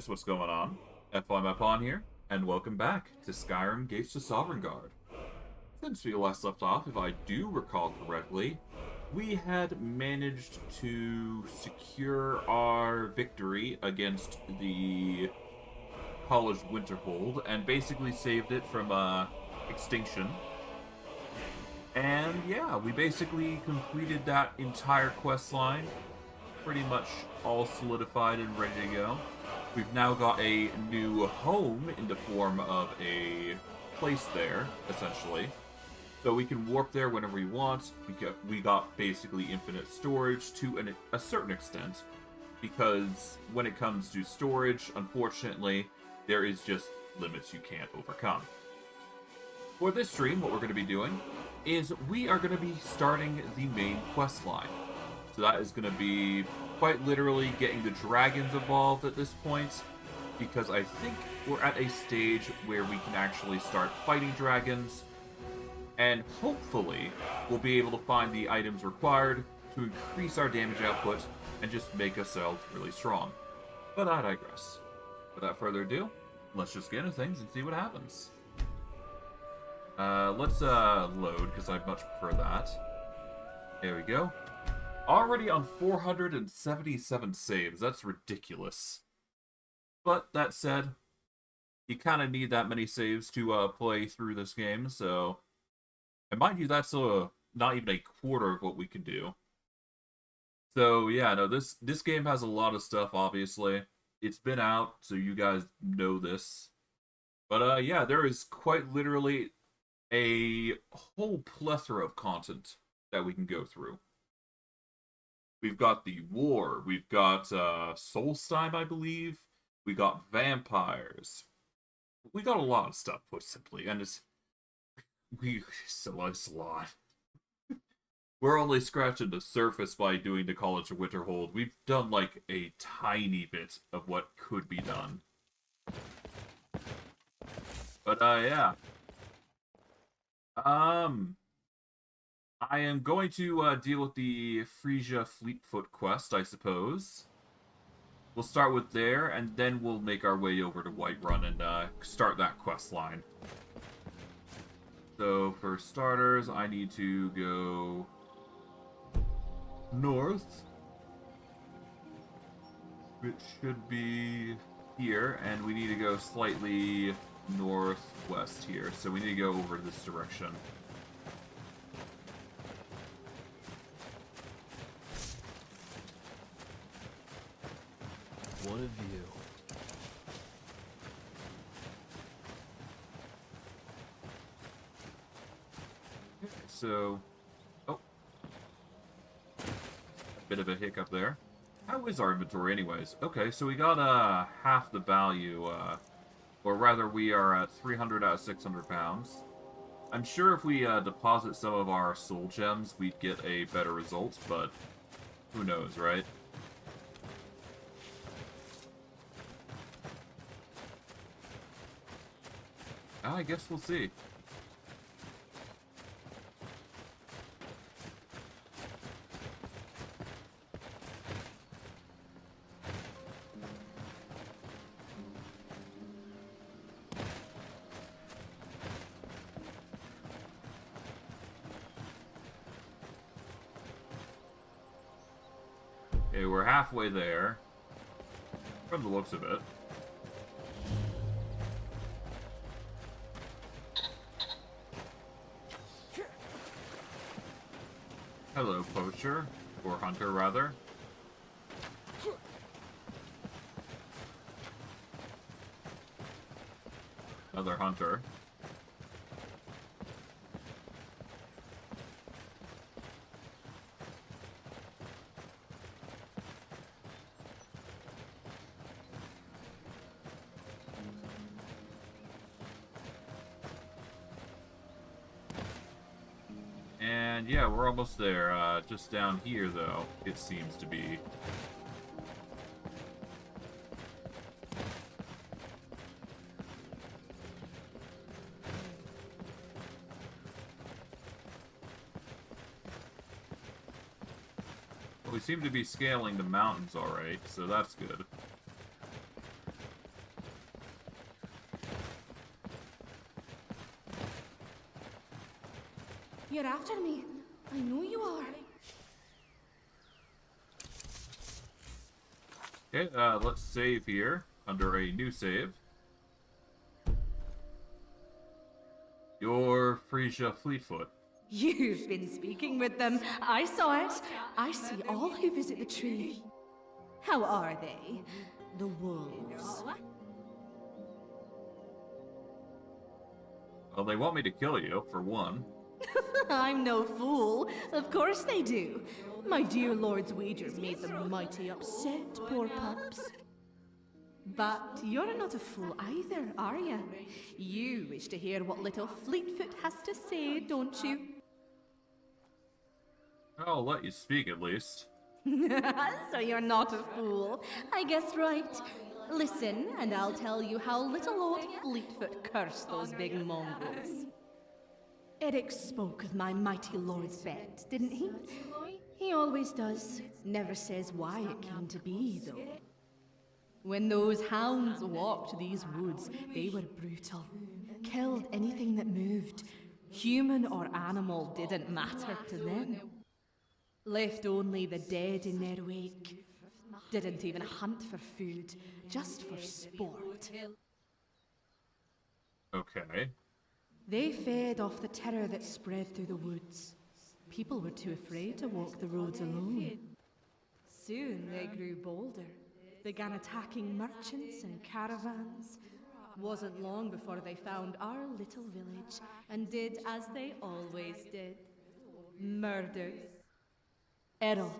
guys, what's going on? FYMAP on here, and welcome back to Skyrim Gates to Soverngarde. Since we last left off, if I do recall correctly, we had managed to secure our victory against the College Winterhold, and basically saved it from extinction. And yeah, we basically completed that entire quest line, pretty much all solidified and ready to go. We've now got a new home in the form of a place there, essentially. So we can warp there whenever we want. We got basically infinite storage to a certain extent, because when it comes to storage, unfortunately, there is just limits you can't overcome. For this stream, what we're going to be doing is we are going to be starting the main quest line. So that is going to be quite literally getting the dragons evolved at this point, because I think we're at a stage where we can actually start fighting dragons, and hopefully we'll be able to find the items required to increase our damage output and just make ourselves really strong. But I digress. Without further ado, let's just get into things and see what happens. Let's load, because I much prefer that. There we go. Already on 477 saves. That's ridiculous. But that said, you kind of need that many saves to play through this game, so... And mind you, that's not even a quarter of what we can do. So yeah, no, this game has a lot of stuff, obviously. It's been out, so you guys know this. But yeah, there is quite literally a whole plethora of content that we can go through. We've got the war, we've got Solstheim, I believe, we got vampires. We got a lot of stuff, put simply, and it's a lot. We're only scratching the surface by doing the College of Winterhold. We've done like a tiny bit of what could be done. But yeah. I am going to deal with the Frisia Fleetfoot quest, I suppose. We'll start with there, and then we'll make our way over to Whiterun and start that quest line. So, for starters, I need to go north, which should be here, and we need to go slightly northwest here, so we need to go over this direction. What a view. Okay, so... Oh. A bit of a hiccup there. How is our inventory anyways? Okay, so we got half the value, or rather we are at 300 out of 600 pounds. I'm sure if we deposit some of our soul gems, we'd get a better result, but who knows, right? I guess we'll see. Okay, we're halfway there, from the looks of it. Hello, poacher. Or hunter, rather. Another hunter. And yeah, we're almost there. Just down here, though, it seems to be. We seem to be scaling the mountains alright, so that's good. You're after me. I know you are. Okay, let's save here under a new save. You're Frisia Fleetfoot. You've been speaking with them. I saw it. I see all who visit the tree. How are they? The wolves. Well, they want me to kill you, for one. I'm no fool. Of course they do. My dear lord's wager made them mighty upset, poor pups. But you're not a fool either, are you? You wish to hear what little Fleetfoot has to say, don't you? I'll let you speak at least. So you're not a fool. I guess right. Listen, and I'll tell you how little old Fleetfoot cursed those big mongrels. Eric spoke of my mighty lord's bet, didn't he? He always does. Never says why it came to be, though. When those hounds walked these woods, they were brutal. Killed anything that moved. Human or animal didn't matter to them. Left only the dead in their wake. Didn't even hunt for food, just for sport. Okay. They fed off the terror that spread through the woods. People were too afraid to walk the roads alone. Soon they grew bolder, began attacking merchants and caravans. Wasn't long before they found our little village and did as they always did. Murdered. Errol,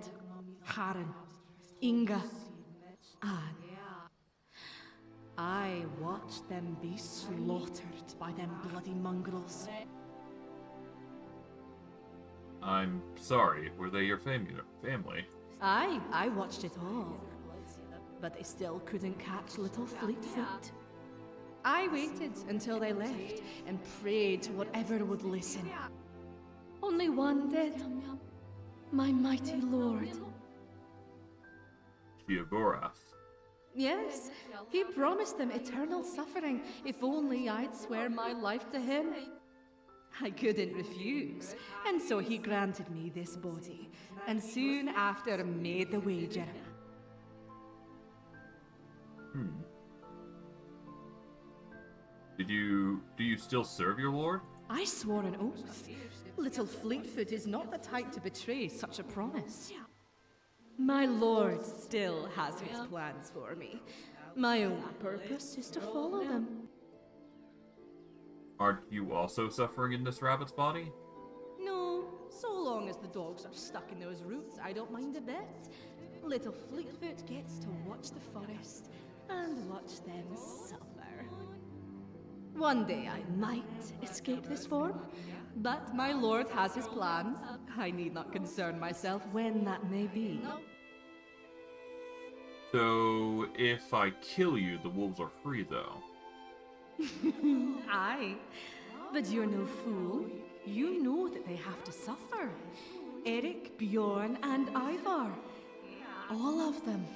Harren, Inga, Anne. I watched them be slaughtered by them bloody mongrels. I'm sorry, were they your family? I watched it all. But they still couldn't catch little Fleetfoot. I waited until they left and prayed to whatever would listen. Only one did. My mighty lord. Sheogorath. Yes, he promised them eternal suffering if only I'd swear my life to him. I couldn't refuse, and so he granted me this body, and soon after made the wager. Do you still serve your lord? I swore an oath. Little Fleetfoot is not the type to betray such a promise. My lord still has his plans for me. My only purpose is to follow them. Aren't you also suffering in this rabbit's body? No, so long as the dogs are stuck in those roots, I don't mind a bit. Little Fleetfoot gets to watch the forest and watch them suffer. One day I might escape this form, but my lord has his plans. I need not concern myself when that may be. So, if I kill you, the wolves are free, though. Aye, but you're no fool. You know that they have to suffer. Eric, Bjorn, and Ivar. All of them.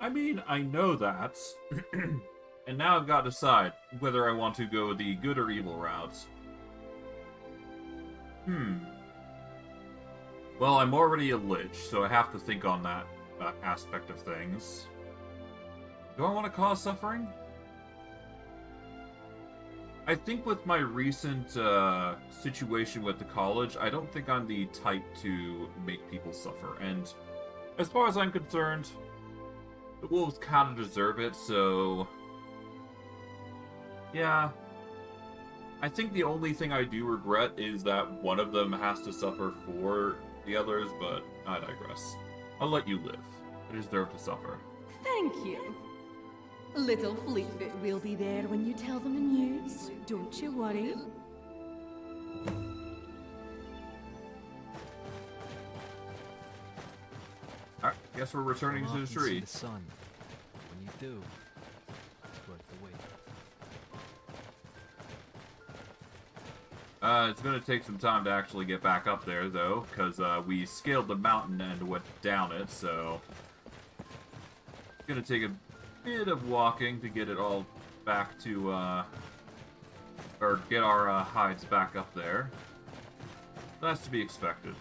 I mean, I know that. And now I've got to decide whether I want to go the good or evil route. Well, I'm already a lich, so I have to think on that aspect of things. Do I want to cause suffering? I think with my recent situation with the college, I don't think I'm the type to make people suffer. And as far as I'm concerned, the wolves kind of deserve it, so... yeah. I think the only thing I do regret is that one of them has to suffer for the others, but I digress. I'll let you live. I deserve to suffer. Thank you. Little Fleetfoot will be there when you tell them the news. Don't you worry. Alright, guess we're returning to the tree. The sun. When you do, it's worth the wait. It's gonna take some time to actually get back up there, though, because we scaled the mountain and went down it, so... it's gonna take a bit of walking to get it all back to or get our hides back up there. That's to be expected.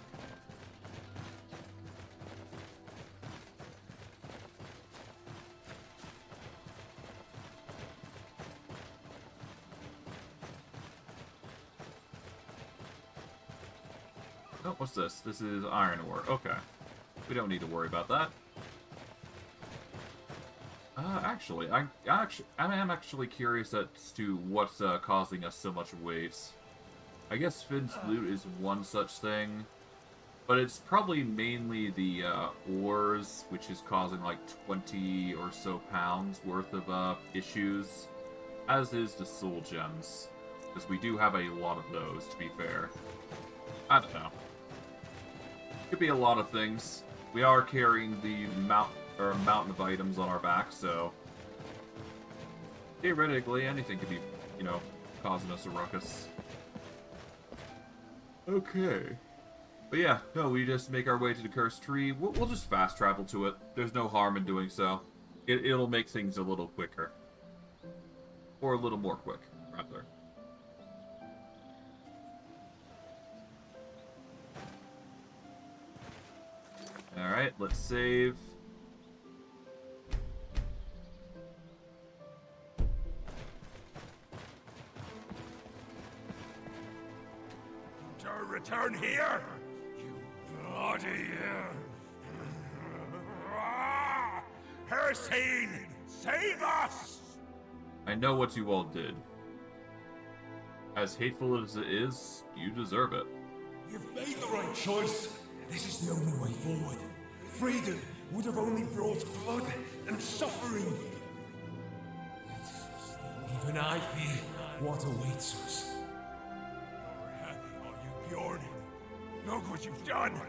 Oh, what's this? This is iron ore. Okay. We don't need to worry about that. Actually, I am actually curious as to what's causing us so much weight. I guess Finn's loot is one such thing, but it's probably mainly the ores, which is causing like 20 or so pounds worth of issues, as is the Soule gems, because we do have a lot of those, to be fair. I don't know. Could be a lot of things. We are carrying the mountain of items on our back, so theoretically anything could be, you know, causing us a ruckus. Okay. But yeah, no, we just make our way to the cursed tree. We'll just fast travel to it. There's no harm in doing so. It'll make things a little quicker. Or a little more quick, rather. Alright, let's save. To return here? You bloody... Hercene! Save us! I know what you all did. As hateful as it is, you deserve it. You've made the right choice. This is the only way forward. Freedom would have only brought blood and suffering. Yet, even I fear what awaits us. You're happy, are you, Bjorn? Look what you've done!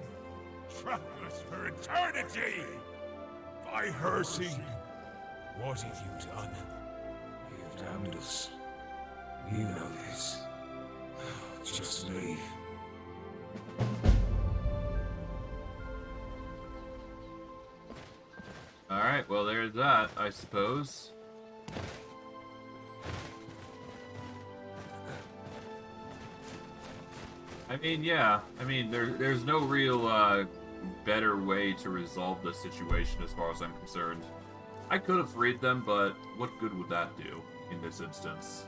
Trapped us for eternity! By Hercene, what have you done? You've damned us. You know this. Just leave. Alright, well there's that, I suppose. I mean, yeah. I mean, there's no real, better way to resolve this situation as far as I'm concerned. I could have freed them, but what good would that do in this instance?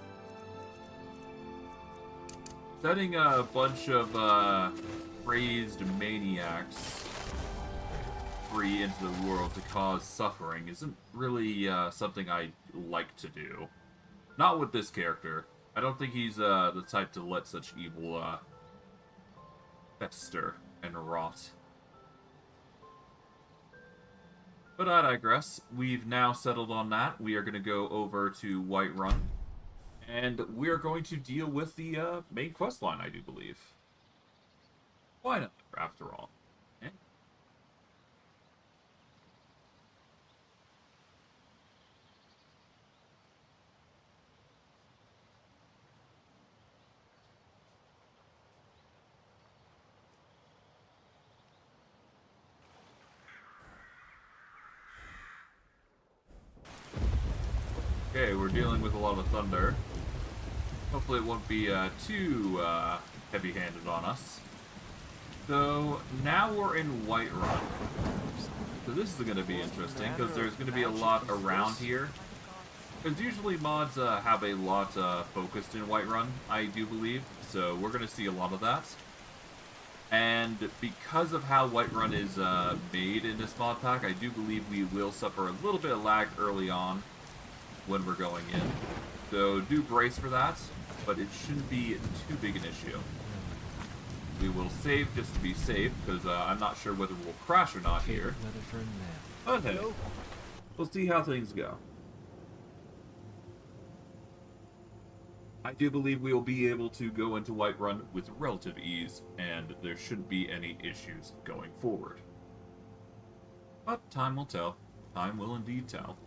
Setting a bunch of, crazed maniacs free into the world to cause suffering isn't really, something I like to do. Not with this character. I don't think he's, the type to let such evil, fester and rot. But I digress. We've now settled on that. We are going to go over to Whiterun. And we are going to deal with the main quest line, I do believe. Why not, after all? Eh? Okay, we're dealing with a lot of thunder. Hopefully it won't be too heavy-handed on us. So now we're in Whiterun. So this is going to be interesting because there's going to be a lot around here. Because usually mods have a lot focused in Whiterun, I do believe. So we're going to see a lot of that. And because of how Whiterun is made in this mod pack, I do believe we will suffer a little bit of lag early on when we're going in. So do brace for that, but it shouldn't be too big an issue. We will save just to be safe, because I'm not sure whether we'll crash or not here. But hey, we'll see how things go. I do believe we will be able to go into Whiterun with relative ease, and there shouldn't be any issues going forward. But time will tell. Time will indeed tell.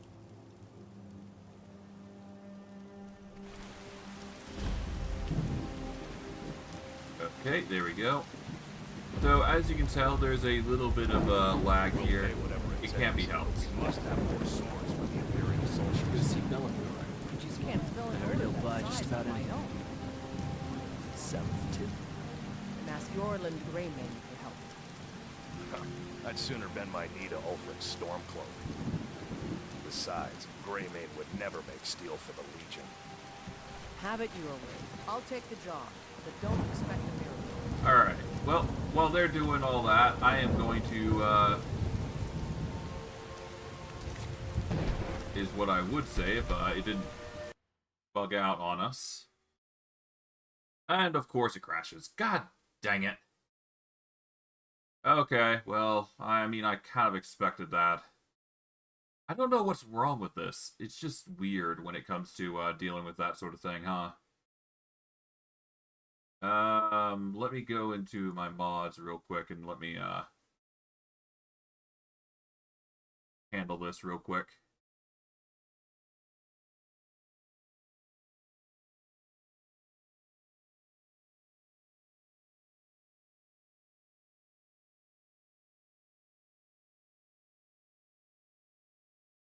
Okay, there we go. So, as you can tell, there's a little bit of lag here. It can't be helped. Must have more swords for the Imperial soldiers. You just can't fill in a little by just about anything. 7th, too. And ask Yorland Greymane for help. I'd sooner bend my knee to Ulfric's Stormcloak. Besides, Greymane would never make steel for the Legion. Have it your way. I'll take the job, but don't expect a miracle. Alright, well, while they're doing all that, I am going to, is what I would say if it didn't bug out on us. And of course it crashes. God dang it. Okay, well, I mean, I kind of expected that. I don't know what's wrong with this. It's just weird when it comes to dealing with that sort of thing, huh? Let me go into my mods real quick and let me handle this real quick.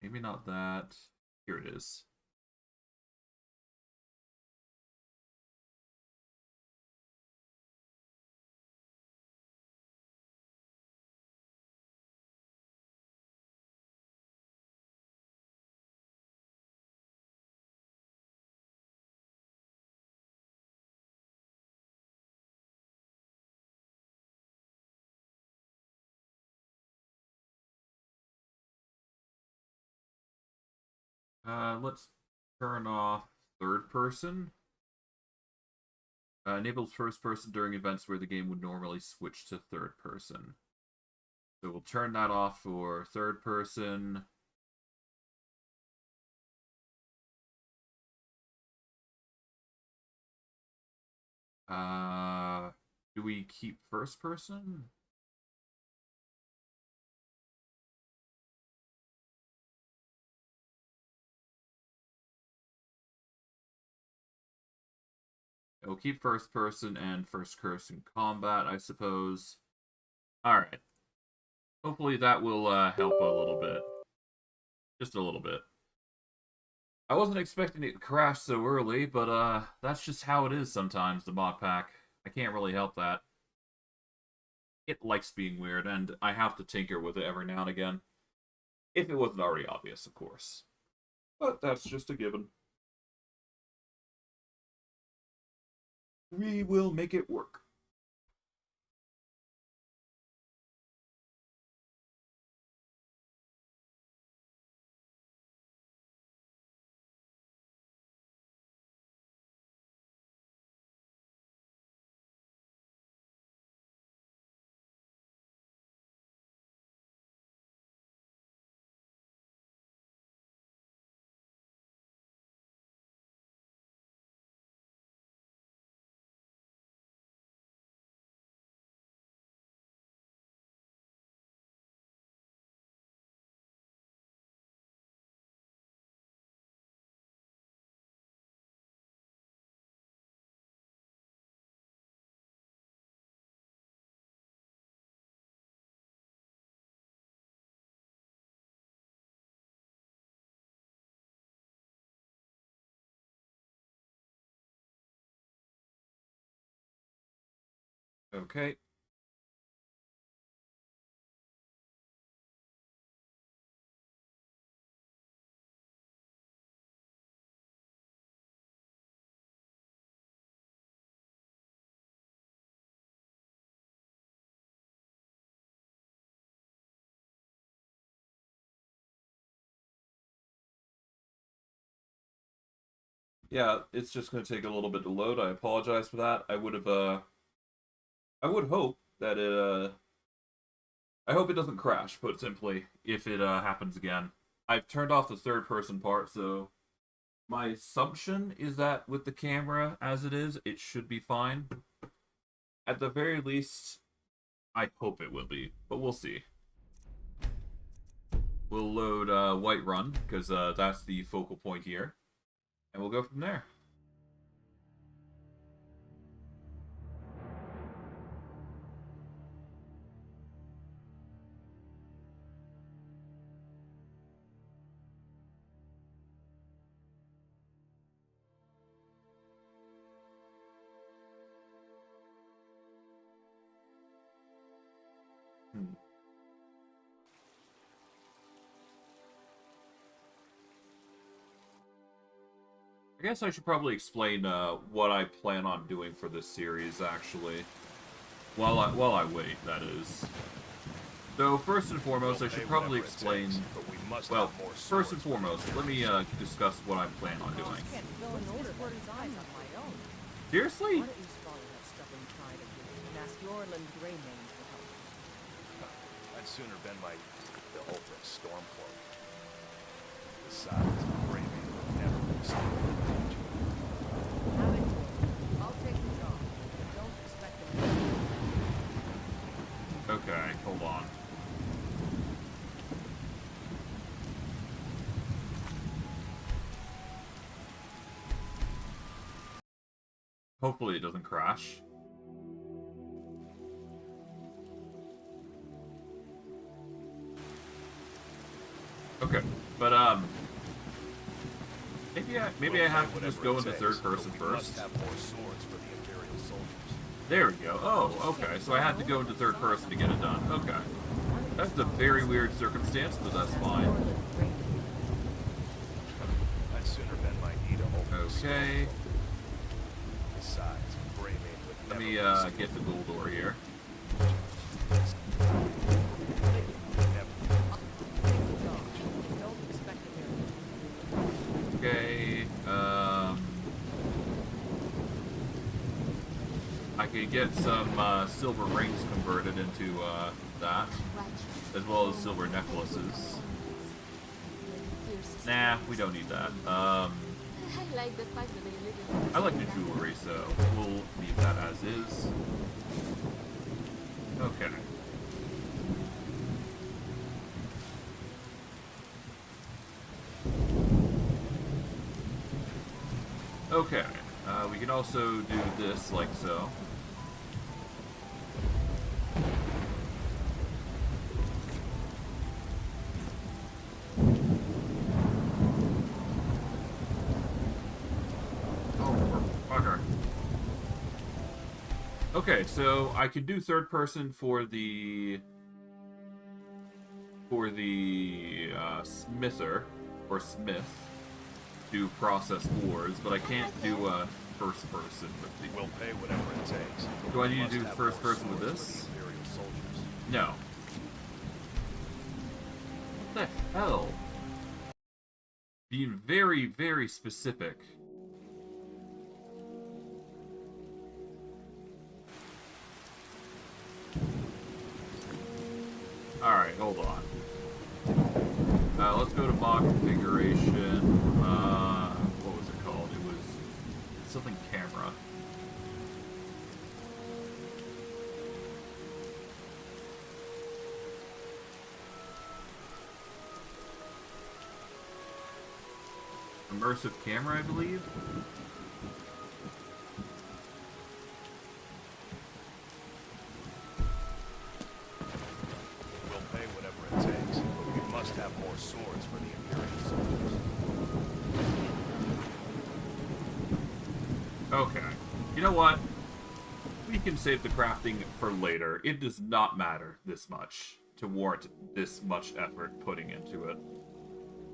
Maybe not that. Here it is. Let's turn off third person. Enables first person during events where the game would normally switch to third person. So we'll turn that off for third person. Do we keep first person? We'll keep first person and first person combat, I suppose. Alright. Hopefully that will help a little bit. Just a little bit. I wasn't expecting it to crash so early, but that's just how it is sometimes, the mod pack. I can't really help that. It likes being weird, and I have to tinker with it every now and again. If it wasn't already obvious, of course. But that's just a given. We will make it work. Okay. Yeah, it's just going to take a little bit to load. I apologize for that. I would hope that I hope it doesn't crash, put simply, if it happens again. I've turned off the third person part, so my assumption is that with the camera as it is, it should be fine. At the very least, I hope it will be, but we'll see. We'll load Whiterun, because that's the focal point here. And we'll go from there. I guess I should probably explain what I plan on doing for this series, actually. While I wait, that is. So, first and foremost, I should probably explain... Well, first and foremost, let me discuss what I plan on doing. Seriously? I'd sooner bend my the ultimate storm cloak. Besides, Gray Man would never make steel for the Legion. Have it. I'll take the job. But don't expect a miracle. Okay, hold on. Hopefully it doesn't crash. Okay, but maybe I have to just go into third person first. There we go. Oh, okay. So I had to go into third person to get it done. Okay. That's a very weird circumstance, but that's fine. I'd sooner bend my knee to Okay. Besides, Gray Man would Let me never get the gold ore here. Okay. I could get some silver rings converted into that, as well as silver necklaces. Nah, we don't need that. I like the jewelry, so we'll leave that as is. Okay. Okay. We can also do this like so. Okay, so I can do third person for the smither or smith to process ores, but I can't do first person with the. We'll pay whatever it takes. Do I need to do first person with this? No. What the hell? Being very, very specific. Alright, hold on. Let's go to mod configuration. What was it called? It was something camera. Immersive camera, I believe. We'll pay whatever it takes, but we must have more swords for the Imperial soldiers. Okay. You know what? We can save the crafting for later. It does not matter this much to warrant this much effort putting into it.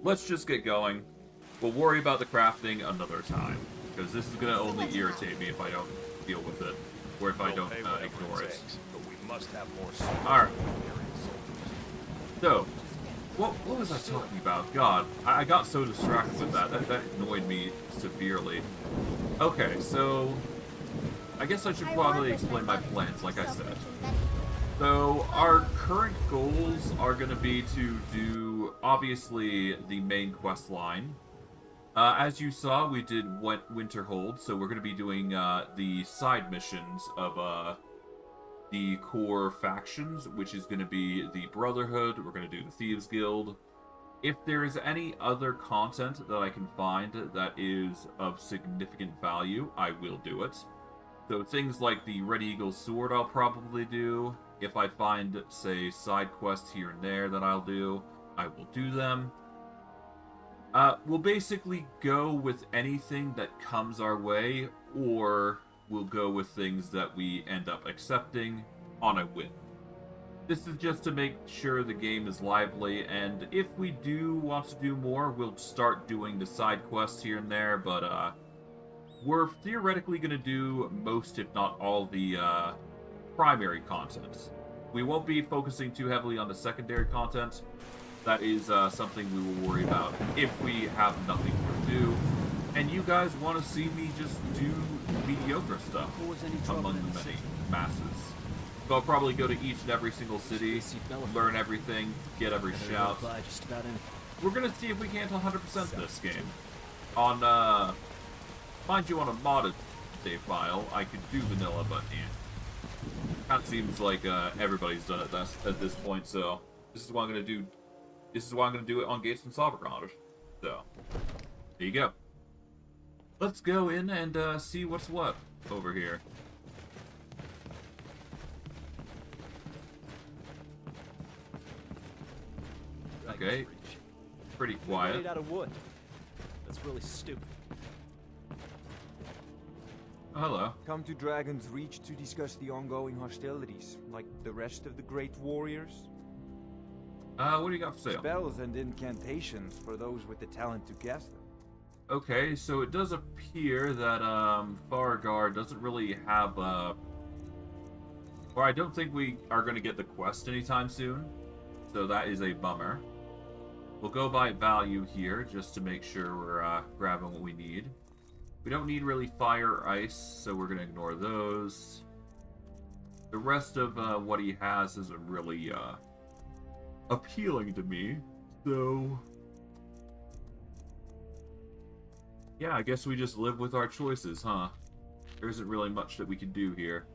Let's just get going. We'll worry about the crafting another time, because this is going to only irritate me if I don't deal with it, or if I don't ignore it. But we must have more swords. Alright. So, what was I talking about? God, I got so distracted with that. That annoyed me severely. Okay, so I guess I should probably explain my plans, like I said. So, our current goals are going to be to do, obviously, the main quest line. As you saw, we did Winterhold, so we're going to be doing the side missions of the core factions, which is going to be the Brotherhood. We're going to do the Thieves Guild. If there is any other content that I can find that is of significant value, I will do it. So things like the Red Eagle Sword I'll probably do. If I find, say, side quests here and there that I'll do, I will do them. We'll basically go with anything that comes our way, or we'll go with things that we end up accepting on a whim. This is just to make sure the game is lively, and if we do want to do more, we'll start doing the side quests here and there, but we're theoretically going to do most, if not all, the primary content. We won't be focusing too heavily on the secondary content. That is something we will worry about if we have nothing to do, and you guys want to see me just do mediocre stuff among the many masses. So I'll probably go to each and every single city, learn everything, get every shout. We're gonna see if we can't 100% this game. On, mind you, on a modded save file, I could do vanilla, but yeah. Kind of seems like everybody's done it at this point, so this is what I'm gonna do. This is why I'm gonna do it on Gates and Soverngarde. So, there you go. Let's go in and see what's what over here. Okay, pretty quiet. Made out of wood. That's really stupid. Oh, hello. Come to Dragon's Reach to discuss the ongoing hostilities, like the rest of the great warriors. What do you got for sale? Spells and incantations for those with the talent to cast them. Okay, so it does appear that Soverngarde doesn't really have or I don't think we are going to get the quest anytime soon, so that is a bummer. We'll go by value here just to make sure we're grabbing what we need. We don't need really fire or ice, so we're going to ignore those. The rest of what he has isn't really appealing to me, so yeah, I guess we just live with our choices, huh? There isn't really much that we can do here.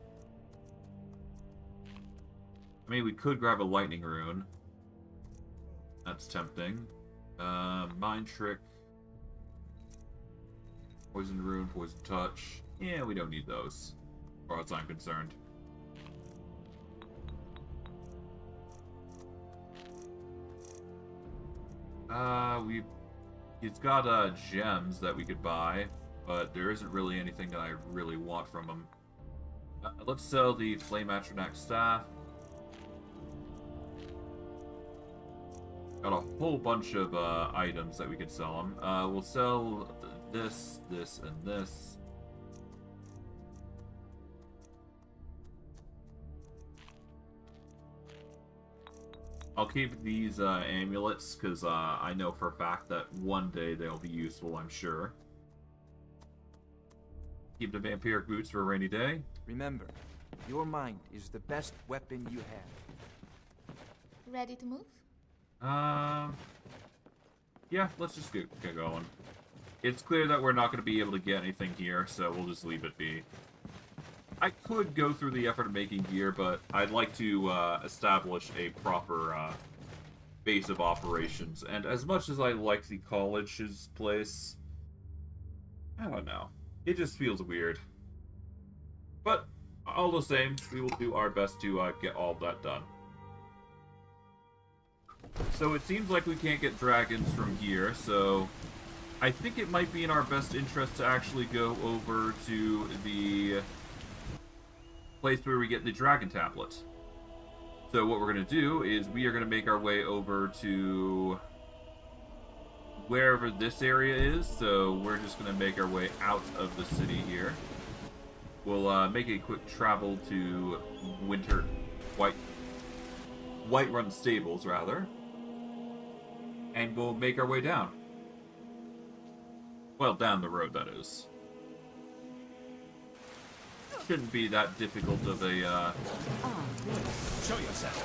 I mean, we could grab a lightning rune. That's tempting. Mind trick. Poison rune, poison touch. Yeah, we don't need those, as far as I'm concerned. He's got gems that we could buy, but there isn't really anything that I really want from him. Let's sell the Flame Atronax staff. Got a whole bunch of items that we could sell him. We'll sell this, this, and this. I'll keep these amulets, because I know for a fact that one day they'll be useful, I'm sure. Keep the vampiric boots for a rainy day. Remember, your mind is the best weapon you have. Ready to move? Yeah, let's just get going. It's clear that we're not going to be able to get anything here, so we'll just leave it be. I could go through the effort of making gear, but I'd like to establish a proper base of operations. And as much as I like the college's place, I don't know. It just feels weird. But all the same, we will do our best to get all of that done. So it seems like we can't get dragons from here, so I think it might be in our best interest to actually go over to the place where we get the dragon tablet. So what we're going to do is we are going to make our way over to wherever this area is. So we're just going to make our way out of the city here. We'll make a quick travel to Whiterun Stables, rather. And we'll make our way down. Well, down the road, that is. Shouldn't be that difficult of a, Show yourself.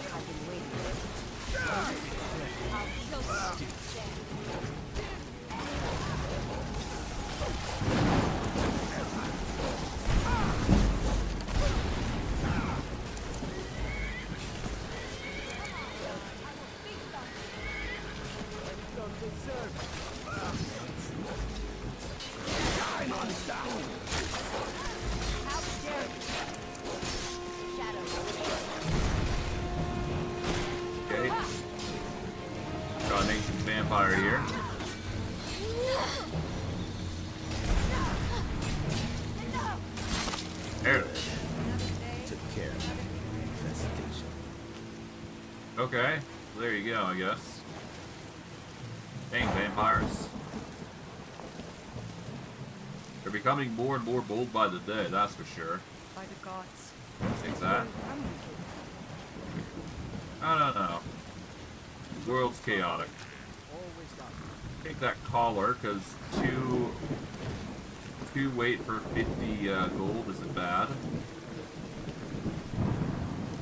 Okay. Got an ancient vampire here. There it is. Took care of that infestation. Okay, there you go, I guess. Dang, vampires. They're becoming more and more bold by the day, that's for sure. By the gods. Take that. I don't know. The world's chaotic. Always got Take that collar, because two weight for 50 gold isn't bad.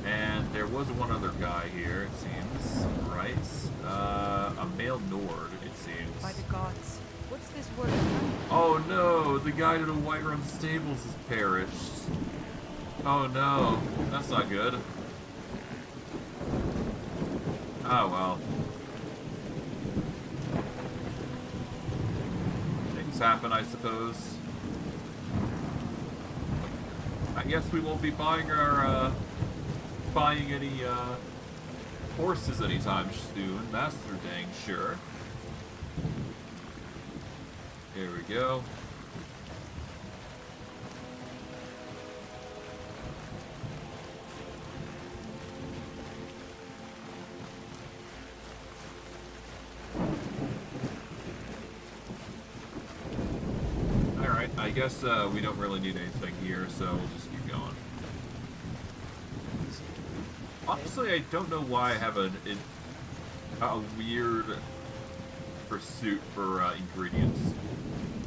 And there was one other guy here, it seems. Right? A male Nord, it seems. By the gods. What's this word? Oh no, the guy to the Whiterun stables has perished. Oh no, that's not good. Oh well. Things happen, I suppose. I guess we won't be buying any horses anytime soon. That's for dang sure. Here we go. Alright, I guess we don't really need anything here, so we'll just keep going. Honestly, I don't know why I have a weird pursuit for ingredients.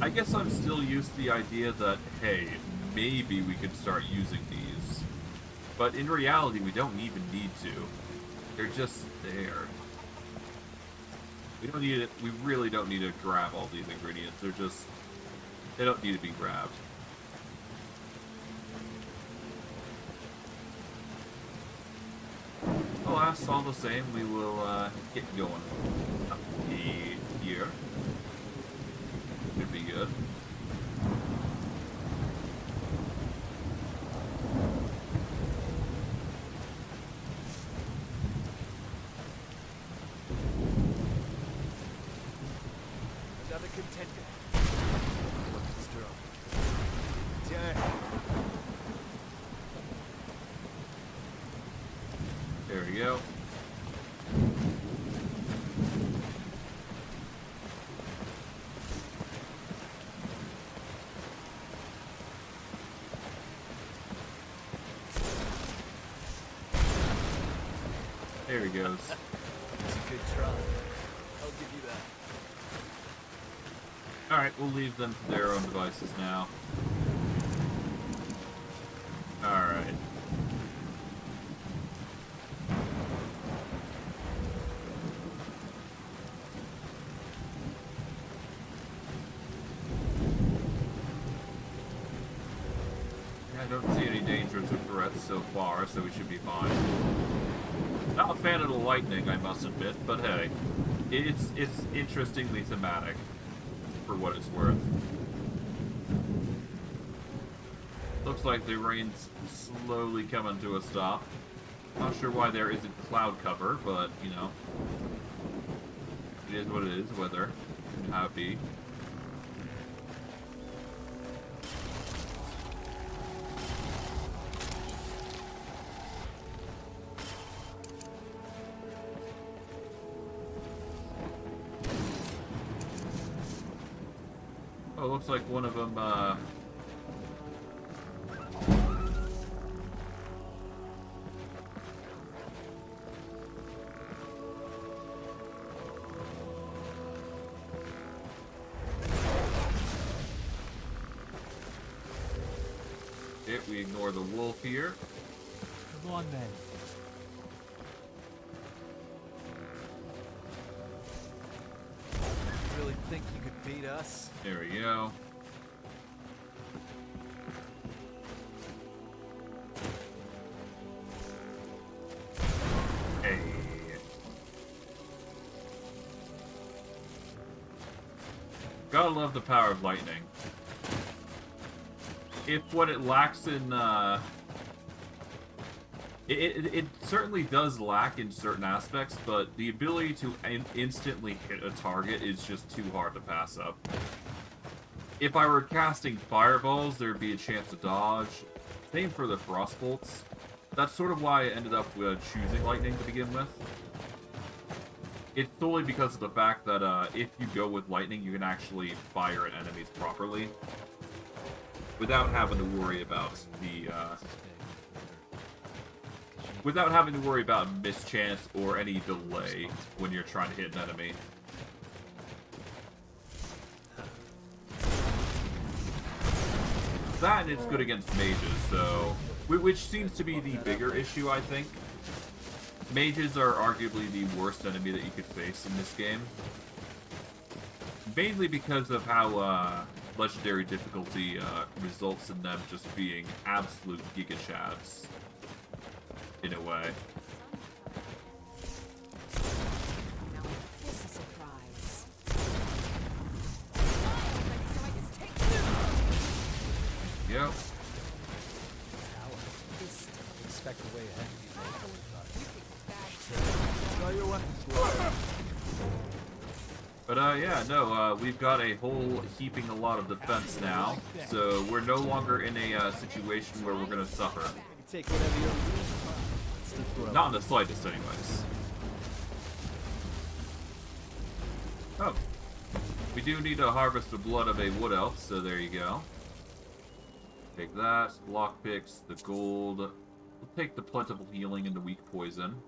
I guess I'm still used to the idea that, hey, maybe we could start using these. But in reality, we don't even need to. They're just there. We don't need it. We really don't need to grab all these ingredients. They're just... They don't need to be grabbed. Alas, all the same, we will get going up here. Should be good. Another contender. Strong. There we go. There he goes. It's a good try. I'll give you that. Alright, we'll leave them to their own devices now. Alright. I don't see any dangers or threats so far, so we should be fine. Not a fan of the lightning, I must admit, but hey, it's interestingly thematic, for what it's worth. Looks like the rain's slowly coming to a stop. Not sure why there isn't cloud cover, but, you know, it is what it is, weather, and how it be. Oh, looks like one of them, we ignore the wolf here. Come on, then. You really think you could beat us? There we go. Hey. Gotta love the power of lightning. If what it lacks in, it certainly does lack in certain aspects, but the ability to instantly hit a target is just too hard to pass up. If I were casting fireballs, there'd be a chance to dodge. Same for the frost bolts. That's sort of why I ended up choosing lightning to begin with. It's solely because of the fact that if you go with lightning, you can actually fire at enemies properly without having to worry about without having to worry about mischance or any delay when you're trying to hit an enemy. That and it's good against mages, so which seems to be the bigger issue, I think. Mages are arguably the worst enemy that you could face in this game. Mainly because of how legendary difficulty results in them just being absolute giga chads. In a way. Now this is a surprise. Yep. Expect a way ahead. But yeah, no, we've got a whole heaping a lot of defense now, so we're no longer in a situation where we're gonna suffer. Not in the slightest, anyways. Oh. We do need to harvest the blood of a wood elf, so there you go. Take that, lockpicks, the gold. We'll take the plentiful healing and the weak poison.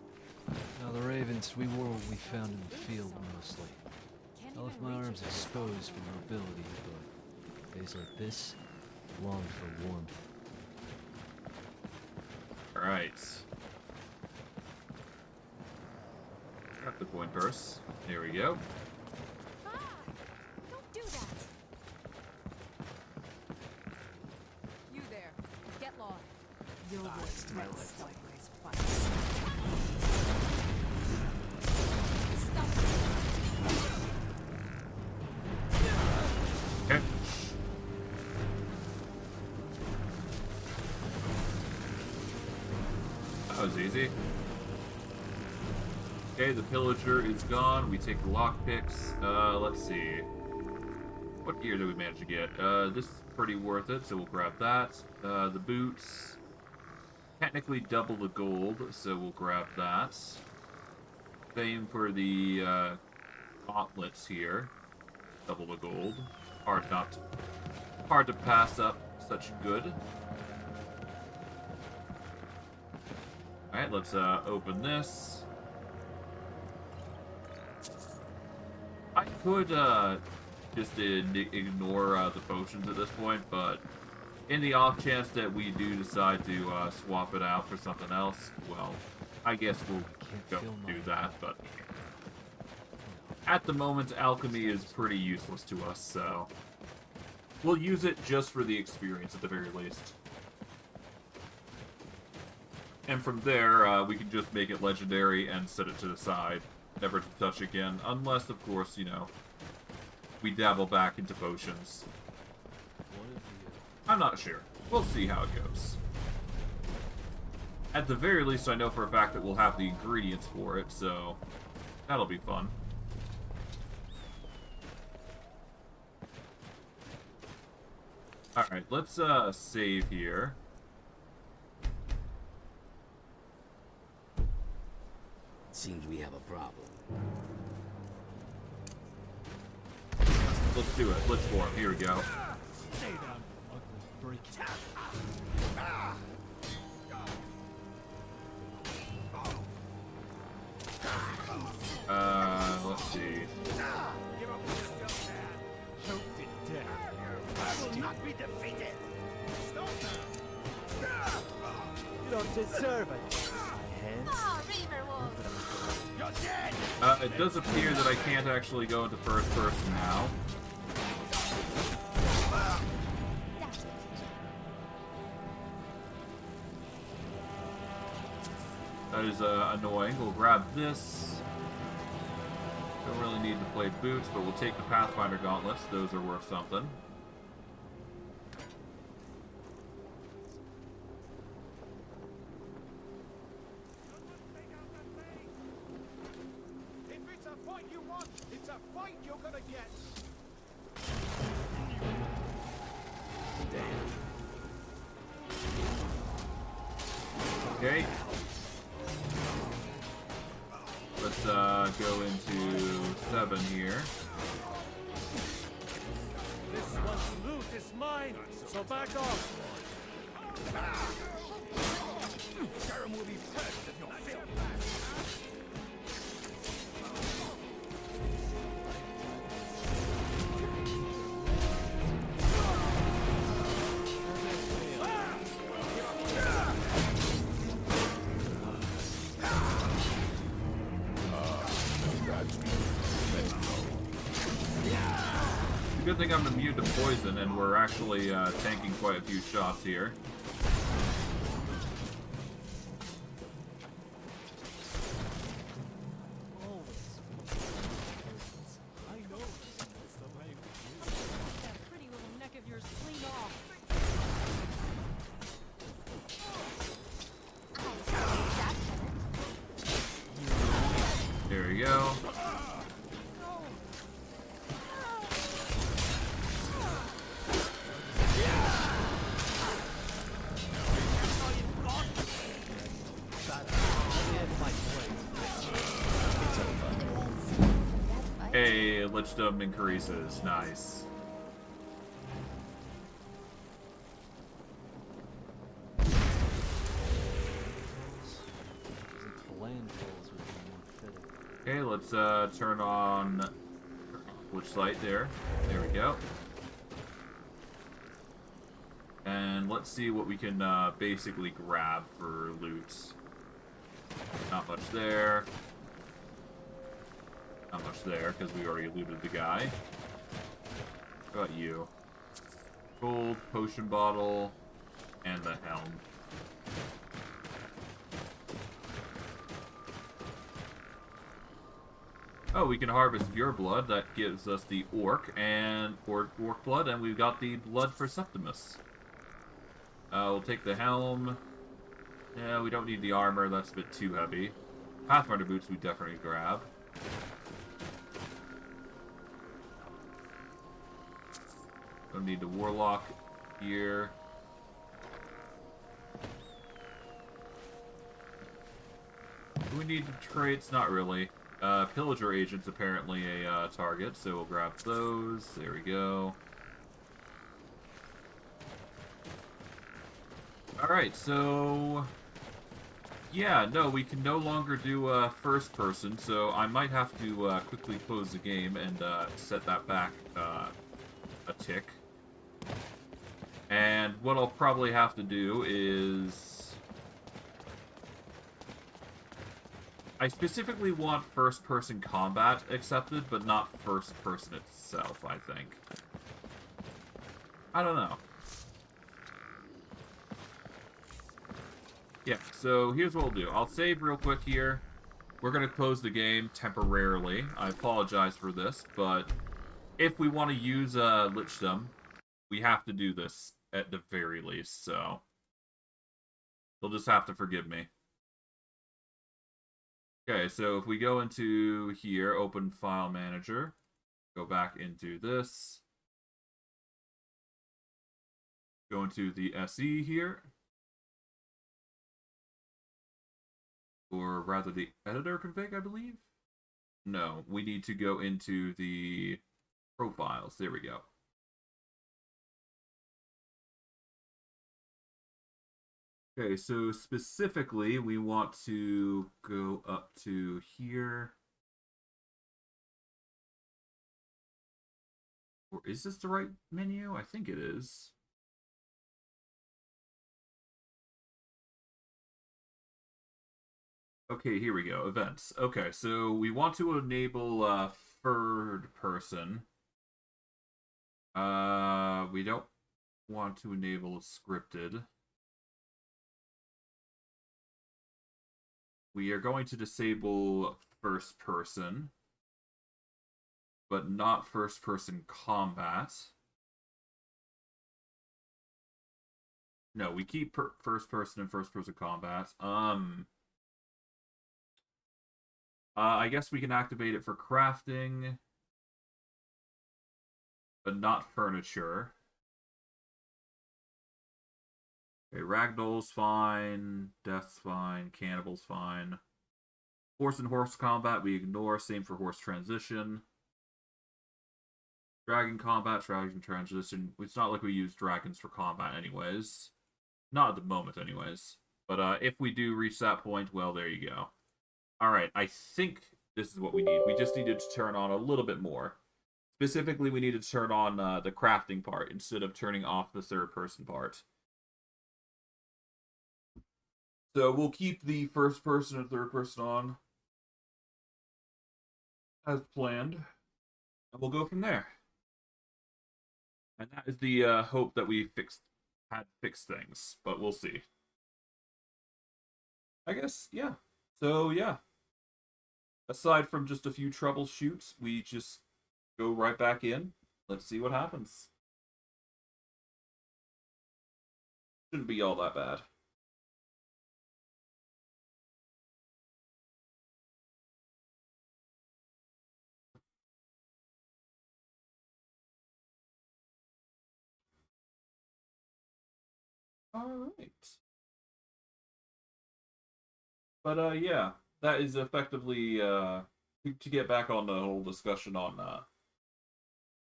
Now the ravens, we wore what we found in the field mostly. I left my arms exposed for mobility, but days like this long for warmth. Alright. Got the coin purse. Here we go. Don't do that. You there. Get lost. Your words taste like this once. Okay. That was easy. Okay, the pillager is gone. We take the lockpicks. Let's see. What gear do we manage to get? This is pretty worth it, so we'll grab that. The boots. Technically double the gold, so we'll grab that. Same for the gauntlets here. Double the gold. Hard to pass up such good. Alright, let's open this. I could just ignore the potions at this point, but in the off chance that we do decide to swap it out for something else, well, I guess we'll go do that, but at the moment, alchemy is pretty useless to us, so we'll use it just for the experience at the very least. And from there, we can just make it legendary and set it to the side, never to touch again, unless, of course, you know, we dabble back into potions. I'm not sure. We'll see how it goes. At the very least, I know for a fact that we'll have the ingredients for it, so that'll be fun. Alright, let's save here. Seems we have a problem. Let's do it. Let's form. Here we go. Stay down, ugly freak. Let's see. Choked to death. I will not be defeated. Stop now. You don't deserve it. Oh, Reaver Wolf. You're dead. It does appear that I can't actually go into first person now. That's it. That is annoying. We'll grab this. Don't really need to play boots, but we'll take the Pathfinder gauntlets. Those are worth something. If it's a fight you want, it's a fight you're gonna get. Okay. Let's go into 7 here. This one's loot is mine, so back off. Skyrim will be pressed if you're failed. Good thing I'm immune to poison, and we're actually tanking quite a few shots here. That pretty little neck of yours clean off. There we go. Hey, lichdom increases. Nice. Okay, let's turn on which light there. There we go. And let's see what we can basically grab for loot. Not much there. Not much there, because we already looted the guy. How about you? Gold, potion bottle, and the helm. Oh, we can harvest your blood. That gives us the orc blood, and we've got the blood for Septimus. We'll take the helm. Yeah, we don't need the armor. That's a bit too heavy. Pathfinder boots we definitely grab. Don't need the warlock here. Do we need the traits? Not really. Pillager agent's apparently a target, so we'll grab those. There we go. Alright, so... yeah, no, we can no longer do first person, so I might have to quickly close the game and set that back a tick. And what I'll probably have to do is... I specifically want first-person combat accepted, but not first-person itself, I think. I don't know. Yeah, so here's what we'll do. I'll save real quick here. We're going to close the game temporarily. I apologize for this, but if we want to use lichdom, we have to do this at the very least, so you'll just have to forgive me. Okay, so if we go into here, open file manager, go back into this, go into the SE here, or rather the editor config, I believe? No, we need to go into the profiles. There we go. Okay, so specifically, we want to go up to here. Or is this the right menu? I think it is. Okay, here we go. Events. Okay, so we want to enable third person. We don't want to enable scripted. We are going to disable first person, but not first person combat. No, we keep first person and first person combat. I guess we can activate it for crafting, but not furniture. Okay, Ragdoll's fine. Death's fine. Cannibal's fine. Horse and horse combat, we ignore. Same for horse transition. Dragon combat, dragon transition. It's not like we use dragons for combat anyways. Not at the moment anyways. But if we do reach that point, well, there you go. Alright, I think this is what we need. We just needed to turn on a little bit more. Specifically, we needed to turn on the crafting part instead of turning off the third-person part. So we'll keep the first person and third person on as planned, and we'll go from there. And that is the hope that we had fixed things, but we'll see. I guess, yeah. So, yeah. Aside from just a few troubleshoots, we just go right back in. Let's see what happens. Shouldn't be all that bad. Alright. But, yeah. That is effectively, to get back on the whole discussion on,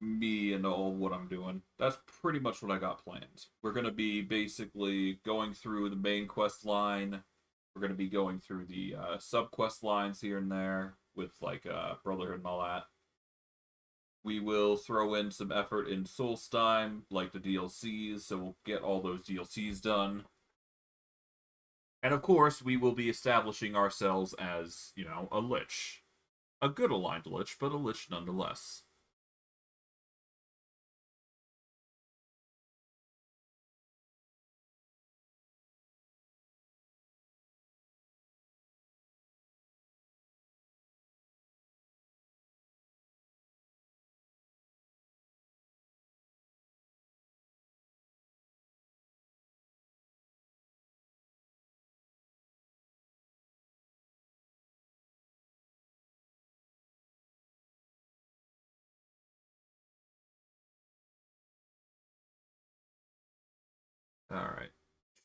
me and all what I'm doing. That's pretty much what I got planned. We're going to be basically going through the main quest line. We're going to be going through the sub-quest lines here and there with, like, Brotherhood and all that. We will throw in some effort in Soulstime, like the DLCs, so we'll get all those DLCs done. And of course, we will be establishing ourselves as, you know, a Lich. A good aligned Lich, but a Lich nonetheless. Alright.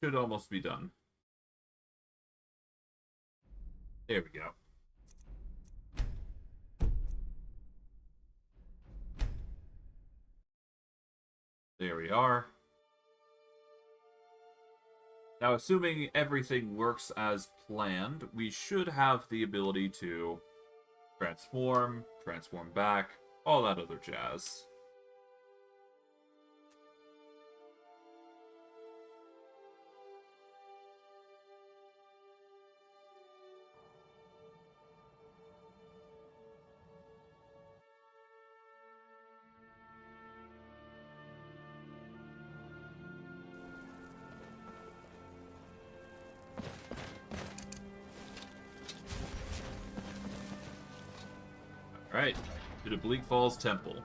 Should almost be done. There we go. There we are. Now, assuming everything works as planned, we should have the ability to transform back, all that other jazz. Alright, to the Bleak Falls Temple.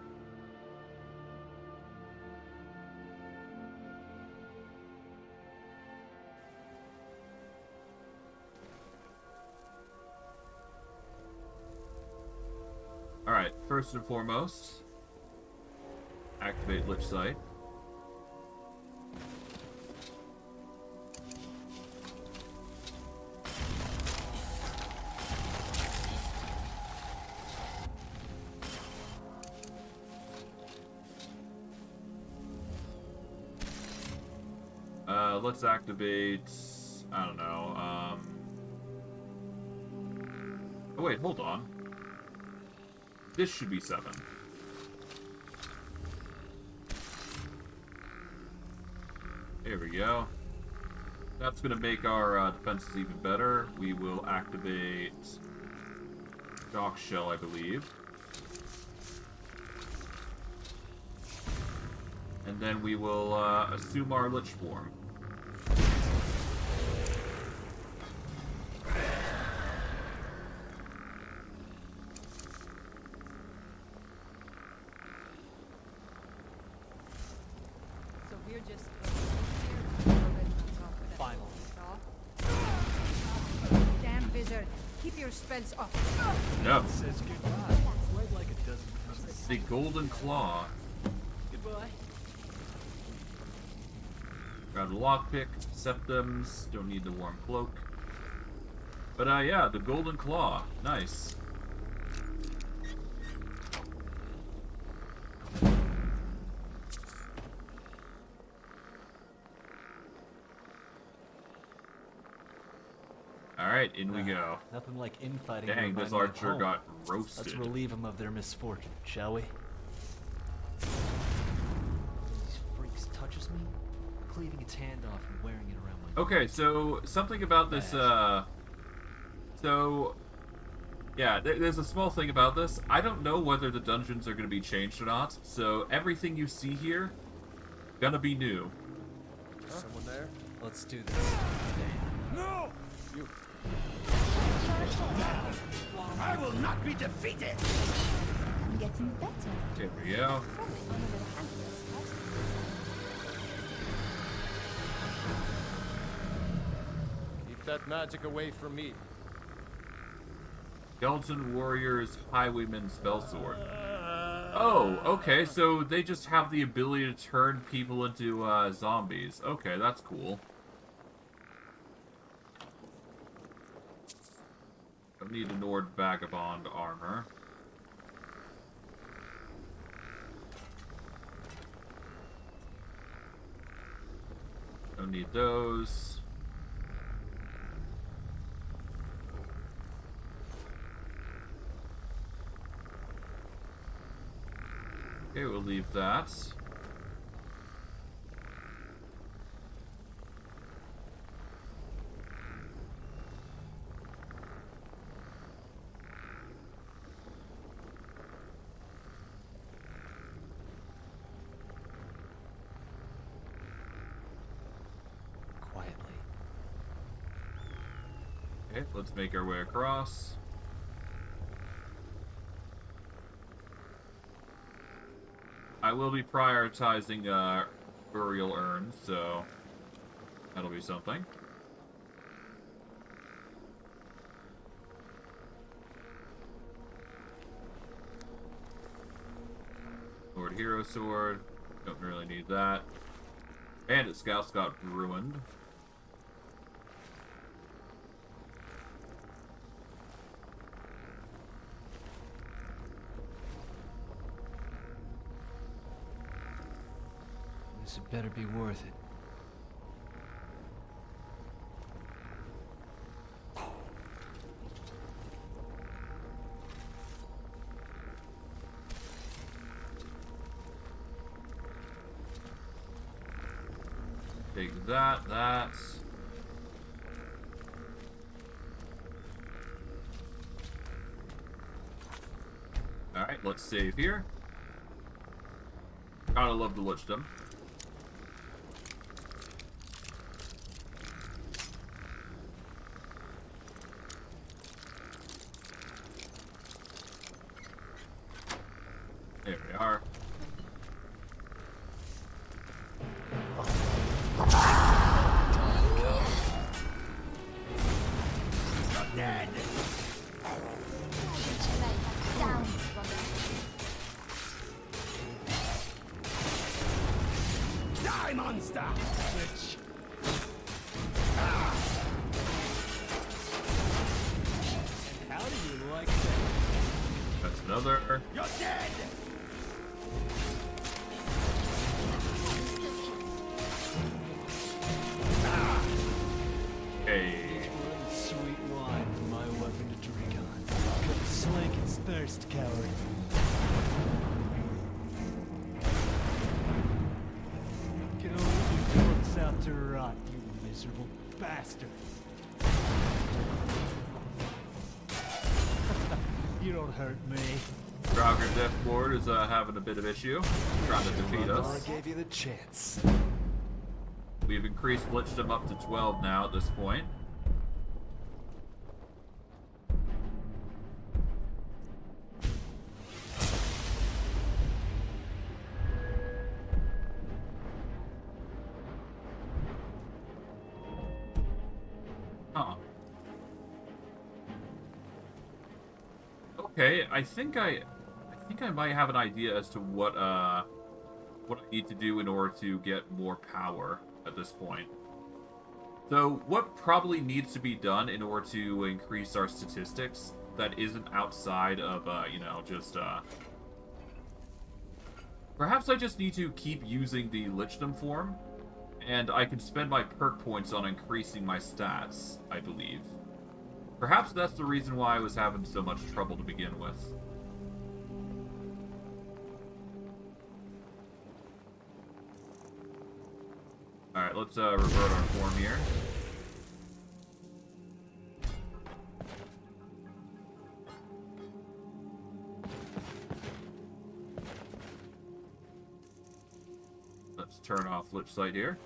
Alright, first and foremost, activate Lich Sight. Let's activate, I don't know, oh wait, hold on. This should be 7. There we go. That's going to make our defenses even better. We will activate Shock Shell, I believe. And then we will assume our Lich form. Spells off. No. Says goodbye. Right like a dozen times. The Golden Claw. Goodbye. Grab the lockpick, septums, don't need the warm cloak. But yeah, the golden claw, nice. Alright, in we go. Nothing like infighting. Dang, this archer got roasted. Let's relieve them of their misfortune, shall we? These freaks touches me, cleaving its hand off and wearing it around my Okay, so something about this, yeah, there's a small thing about this. I don't know whether the dungeons are going to be changed or not, so everything you see here, gonna be new. Someone there? Let's do this. No! You. I will not be defeated! I'm getting better. There we go. Probably one of the handiest Keep that magic away from me. Skeleton Warrior's Highwayman Spellsword. Oh, okay, so they just have the ability to turn people into zombies. Okay, that's cool. Don't need a Nord Vagabond armor. Don't need those. Okay, we'll leave that. Quietly. Okay, let's make our way across. I will be prioritizing burial urns, so that'll be something. Lord Hero Sword, don't really need that. Bandit Scouts got ruined. This had better be worth it. Take that, that. Alright, let's save here. Gotta love the Lichdom. There we are. Dead! Die, monster! Bitch! How do you like that? That's another. You're dead! Hey. Sweet wine for my weapon to drink on. Come slake its thirst, coward. Get over your corpse out to rot, you miserable bastard. You don't hurt me. Draugr Deathboard is having a bit of issue, trying to defeat us. I gave you the chance. We've increased Lichdom up to 12 now at this point. Huh. Okay, I think I might have an idea as to what what I need to do in order to get more power at this point. So, what probably needs to be done in order to increase our statistics that isn't outside of, perhaps I just need to keep using the Lichdom form, and I can spend my perk points on increasing my stats, I believe. Perhaps that's the reason why I was having so much trouble to begin with. Alright, let's revert our form here. Let's turn off Lich Sight here.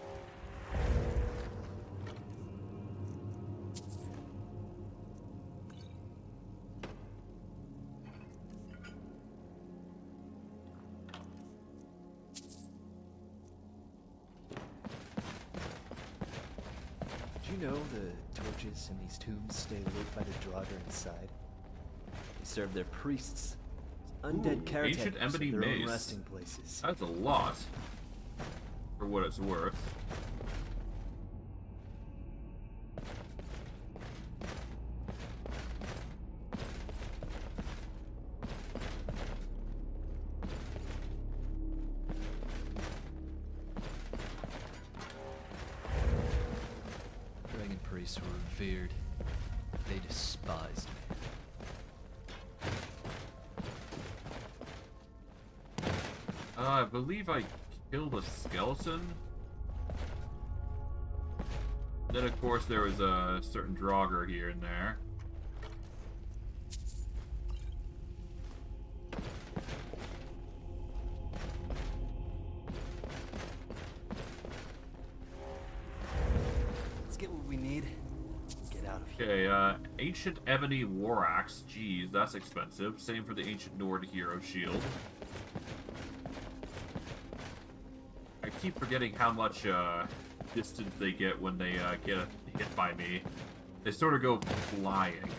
Did you know the torches in these tombs stay lit by the Draugr inside? They serve their priests as undead caretakers Ancient Ebony of their own Maze. resting places. That's a lot, for what it's worth. Dragon priests were revered. They despised me. I believe I killed a skeleton. Then, of course, there was a certain Draugr here and there. Let's get what we need. Get out of here. Okay, Ancient Ebony War Axe. Jeez, that's expensive. Same for the Ancient Nord Hero Shield. I keep forgetting how much distance they get when they get hit by me. They sort of go flying.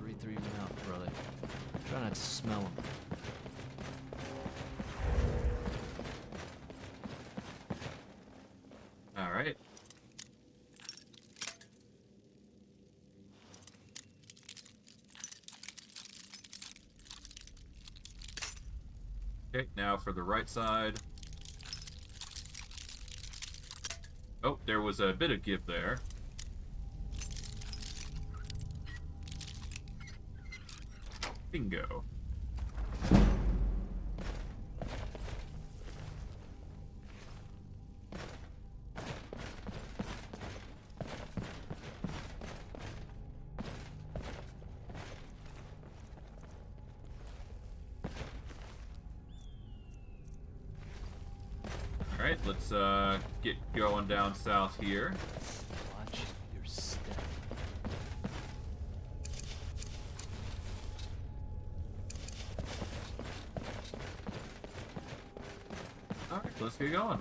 Breathe through your mouth, brother. Try not to smell them. Alright. Okay, now for the right side. Oh, there was a bit of give there. Bingo. Alright, let's get going down south here. Watch your step. Alright, let's get going.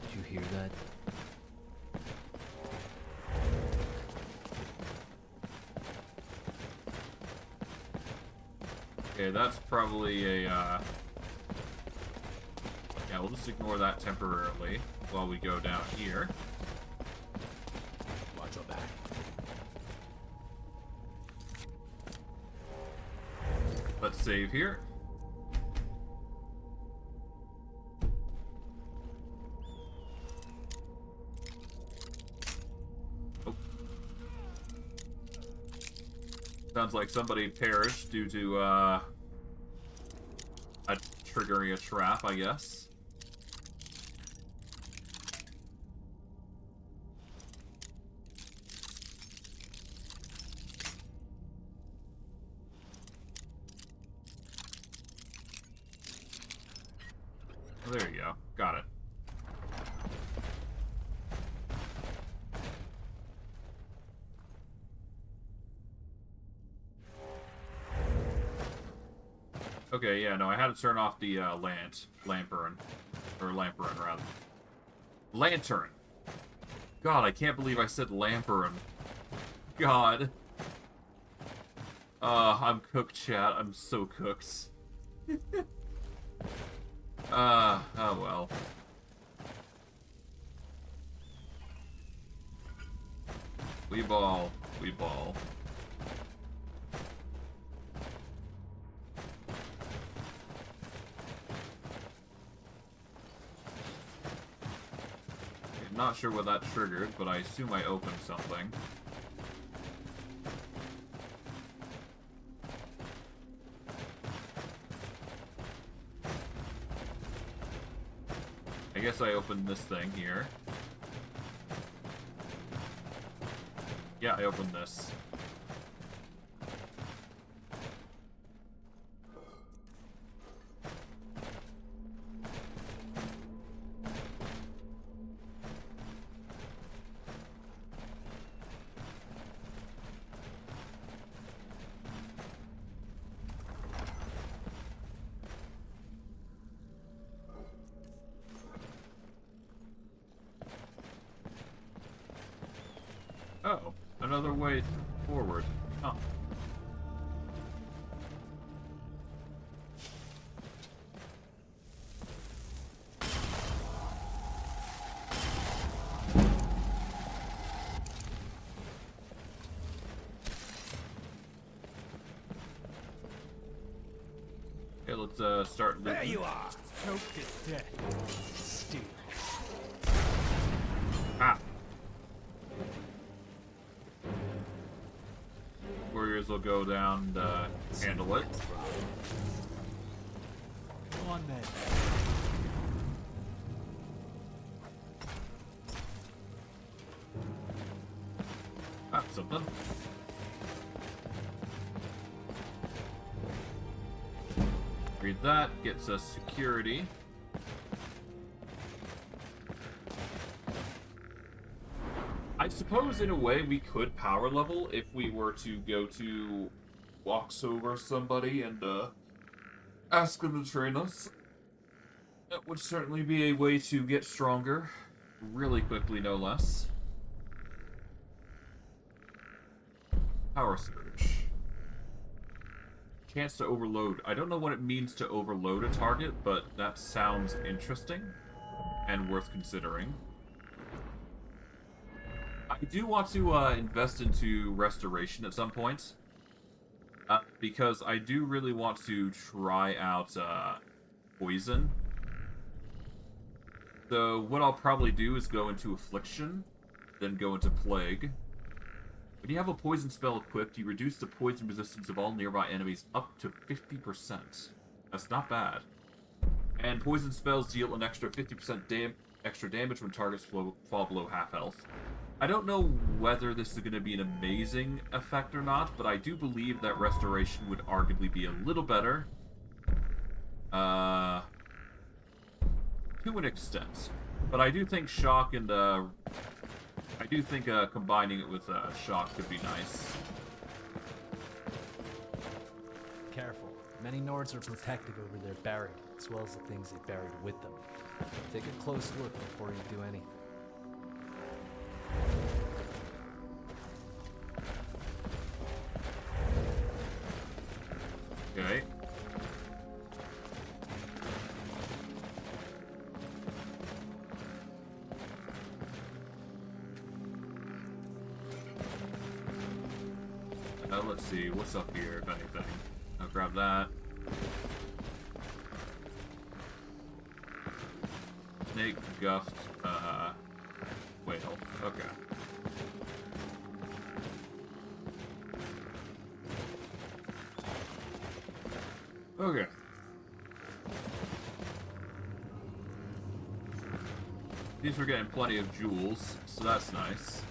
Did you hear that? Okay, that's probably a, yeah, we'll just ignore that temporarily while we go down here. Watch your back. Let's save here. Oh. Sounds like somebody perished due to, triggering a trap, I guess. Oh, there you go. Got it. Okay, yeah, no, I had to turn off the lamperin. Or lamperin, rather. Lantern! God, I can't believe I said lamperin. God. I'm cooked, chat. I'm so cooked. Oh well. We ball. We ball. I'm not sure what that triggered, but I assume I opened something. I guess I opened this thing here. Yeah, I opened this. Oh, another way forward. Oh. Okay, let's start looting. There you are! Choked to death. Stupid. Ah! Warriors will go down and handle it. Come on, then. Ah, something. Read that, gets us security. I suppose in a way we could power level if we were to go to walks over somebody and ask them to train us. That would certainly be a way to get stronger. Really quickly, no less. Power surge. Chance to overload. I don't know what it means to overload a target, but that sounds interesting and worth considering. I do want to invest into restoration at some point, because I do really want to try out poison. So what I'll probably do is go into affliction, then go into plague. When you have a poison spell equipped, you reduce the poison resistance of all nearby enemies up to 50%. That's not bad. And poison spells deal an extra 50% extra damage when targets fall below half health. I don't know whether this is going to be an amazing effect or not, but I do believe that restoration would arguably be a little better. To an extent. But I do think shock and I do think combining it with shock could be nice. Careful. Many Nords are protective over their buried, as well as the things they buried with them. Take a close look before you do any. Okay. Let's see, what's up here, if anything. I'll grab that. Snake, guffed, whale. Okay. Okay. These were getting plenty of jewels, so that's nice.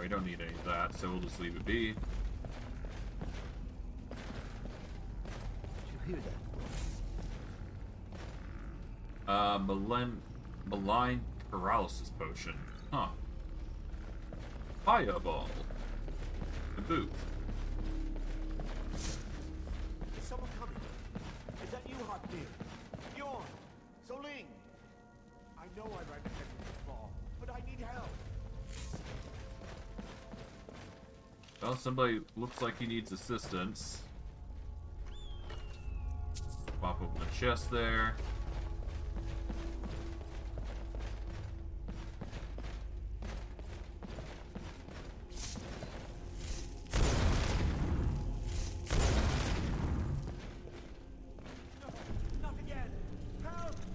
We don't need any of that, so we'll just leave it be. Did hear that? Malign paralysis potion. Huh. Fireball. The boot. Is someone coming? Is that you, Hotbeard? Bjorn? Soule? I know I ran ahead with the ball, but I need help. Well, somebody looks like he needs assistance. Pop open the chest there.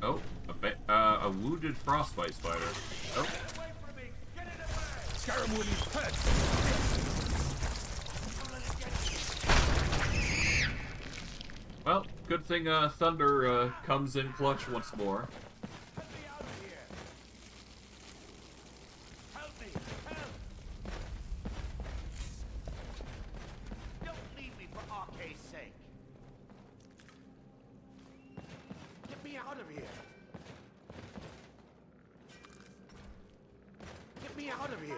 Oh, a wounded frostbite spider. Oh. Skyrim Woody's pet! Well, good thing Thunder comes in clutch once more. Help me out of here! Help me! Help! Don't leave me for Arcade's sake. Get me out of here! Get me out of here!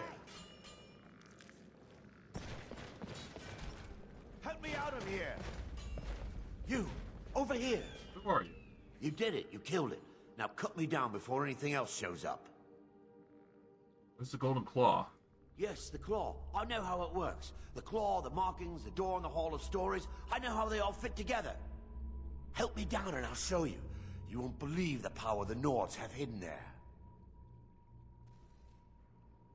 Help me out of here! You! Over here! Who are you? You did it. You killed it. Now cut me down before anything else shows up. Where's the golden claw? Yes, the claw. I know how it works. The claw, the markings, the door in the Hall of Stories. I know how they all fit together. Help me down and I'll show you. You won't believe the power the Nords have hidden there.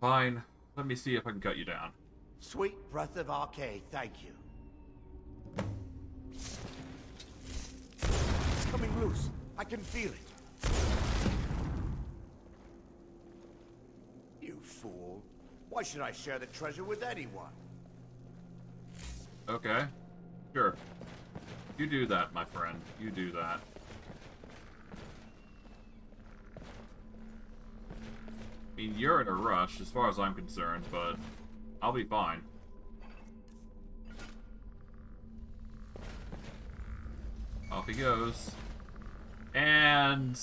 Fine. Let me see if I can cut you down. Sweet breath of Arcade, thank you. It's coming loose. I can feel it. You fool. Why should I share the treasure with anyone? Okay. Sure. You do that, my friend. You do that. I mean, you're in a rush, as far as I'm concerned, but I'll be fine. Off he goes. And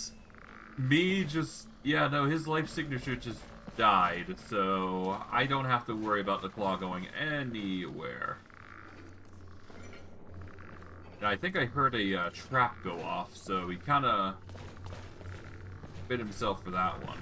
me just... Yeah, no, his life signature just died, so I don't have to worry about the claw going anywhere. And I think I heard a trap go off, so he kind of bit himself for that one.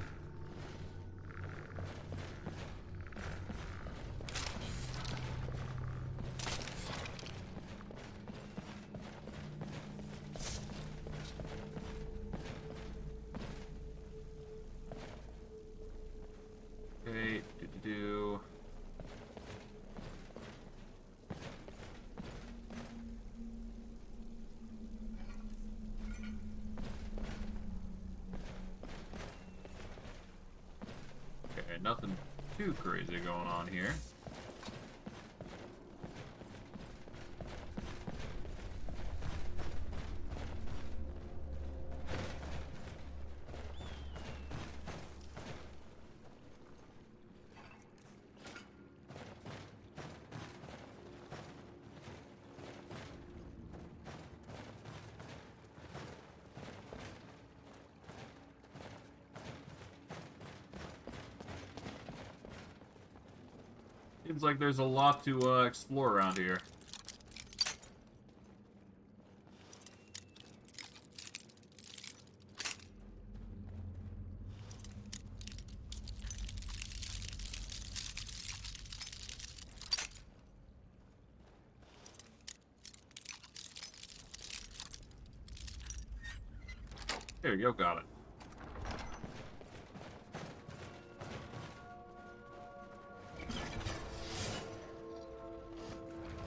Okay, do. Okay, nothing too crazy going on here. Seems like there's a lot to explore around here. There you go, got it.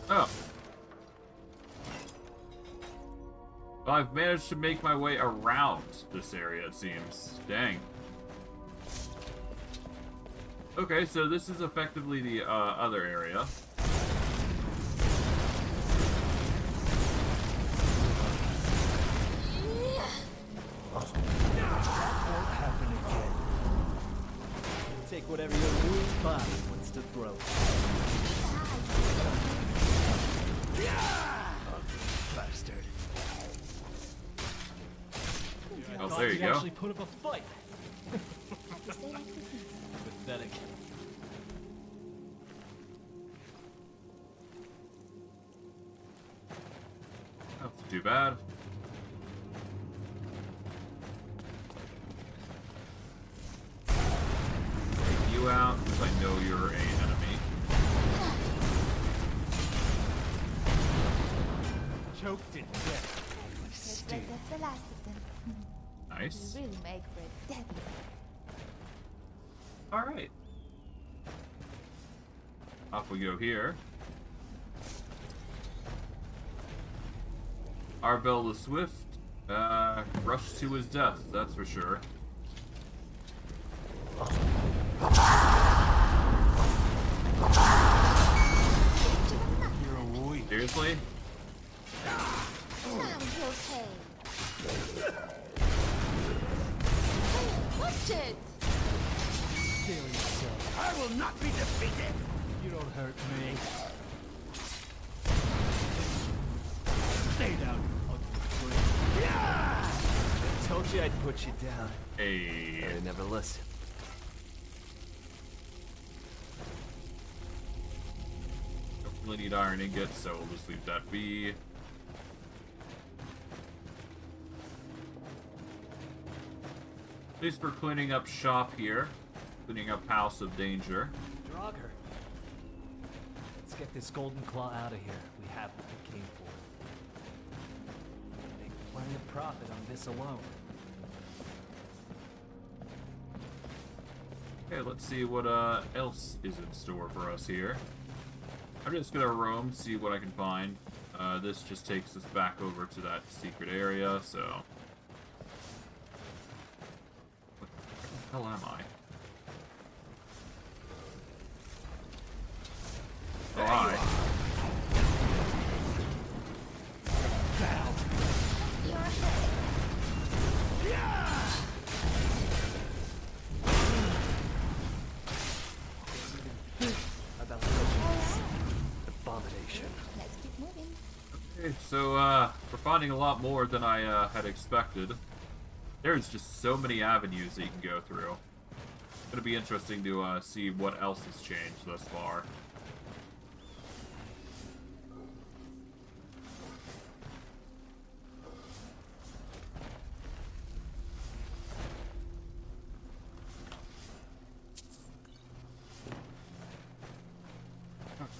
Oh. Well, I've managed to make my way around this area, it seems. Dang. Okay, so this is effectively the other area. Take whatever your rude body wants to throw. Ugly bastard. There you go. Actually put up a fight. Pathetic. Not too bad. Take you out, because I know you're an enemy. Choked to death. Looks like that's the last of them. Nice. You really make for a deadly. Alright. Off we go here. Arbel the Swift rushed to his death, that's for sure. You're weak. Seriously? Okay. Watch it! Kill yourself. I will not be defeated! You don't hurt me. Stay down, you ugly freak. Yeah! I told you I'd put you down. Hey. I never listened. Don't really need iron ingots, so we'll just leave that be. At least we're cleaning up shop here. Cleaning up House of Danger. Draugr. Let's get this golden claw out of here. We have what we came for. Make plenty of profit on this alone. Okay, let's see what else is in store for us here. I'm just gonna roam, see what I can find. This just takes us back over to that secret area, so... What the hell am I? Oh, hi. About this abomination. Let's keep moving. Okay, so, we're finding a lot more than I, had expected. There's just so many avenues that you can go through. It's gonna be interesting to, see what else has changed thus far.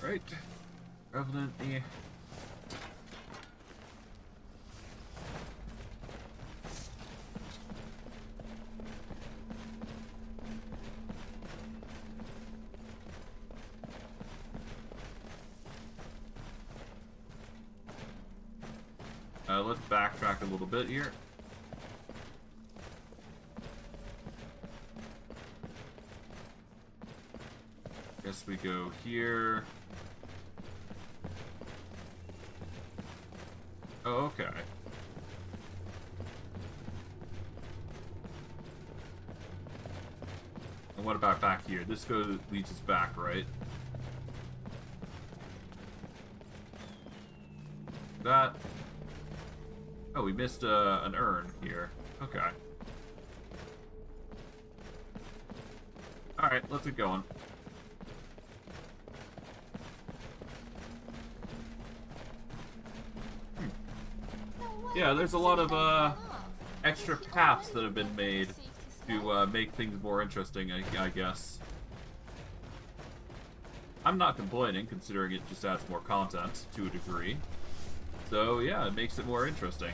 Alright. Revenant, let's backtrack a little bit here. Guess we go here. Oh, okay. And what about back here? This leads us back, right? That... Oh, we missed an urn here. Okay. Alright, let's get going. Yeah, there's a lot of extra paths that have been made to make things more interesting, I guess. I'm not complaining, considering it just adds more content to a degree. So yeah, it makes it more interesting.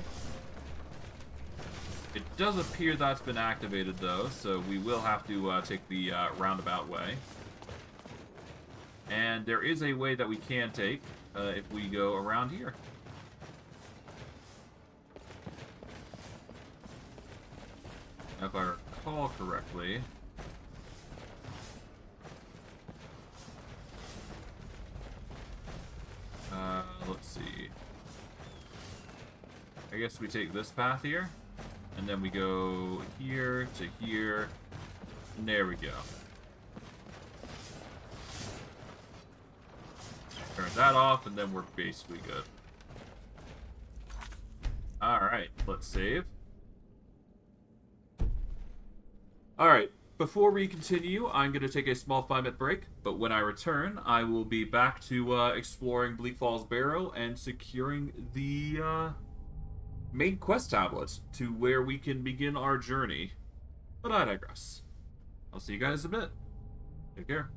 It does appear that's been activated though, so we will have to take the roundabout way. And there is a way that we can take if we go around here. Now, if I recall correctly, let's see. I guess we take this path here, and then we go here to here, and there we go. Turn that off, and then we're basically good. Alright, let's save. Alright, before we continue, I'm going to take a small 5-minute break, but when I return, I will be back to exploring Bleak Falls Barrow and securing the main quest tablet to where we can begin our journey. But I digress. I'll see you guys in a bit. Take care.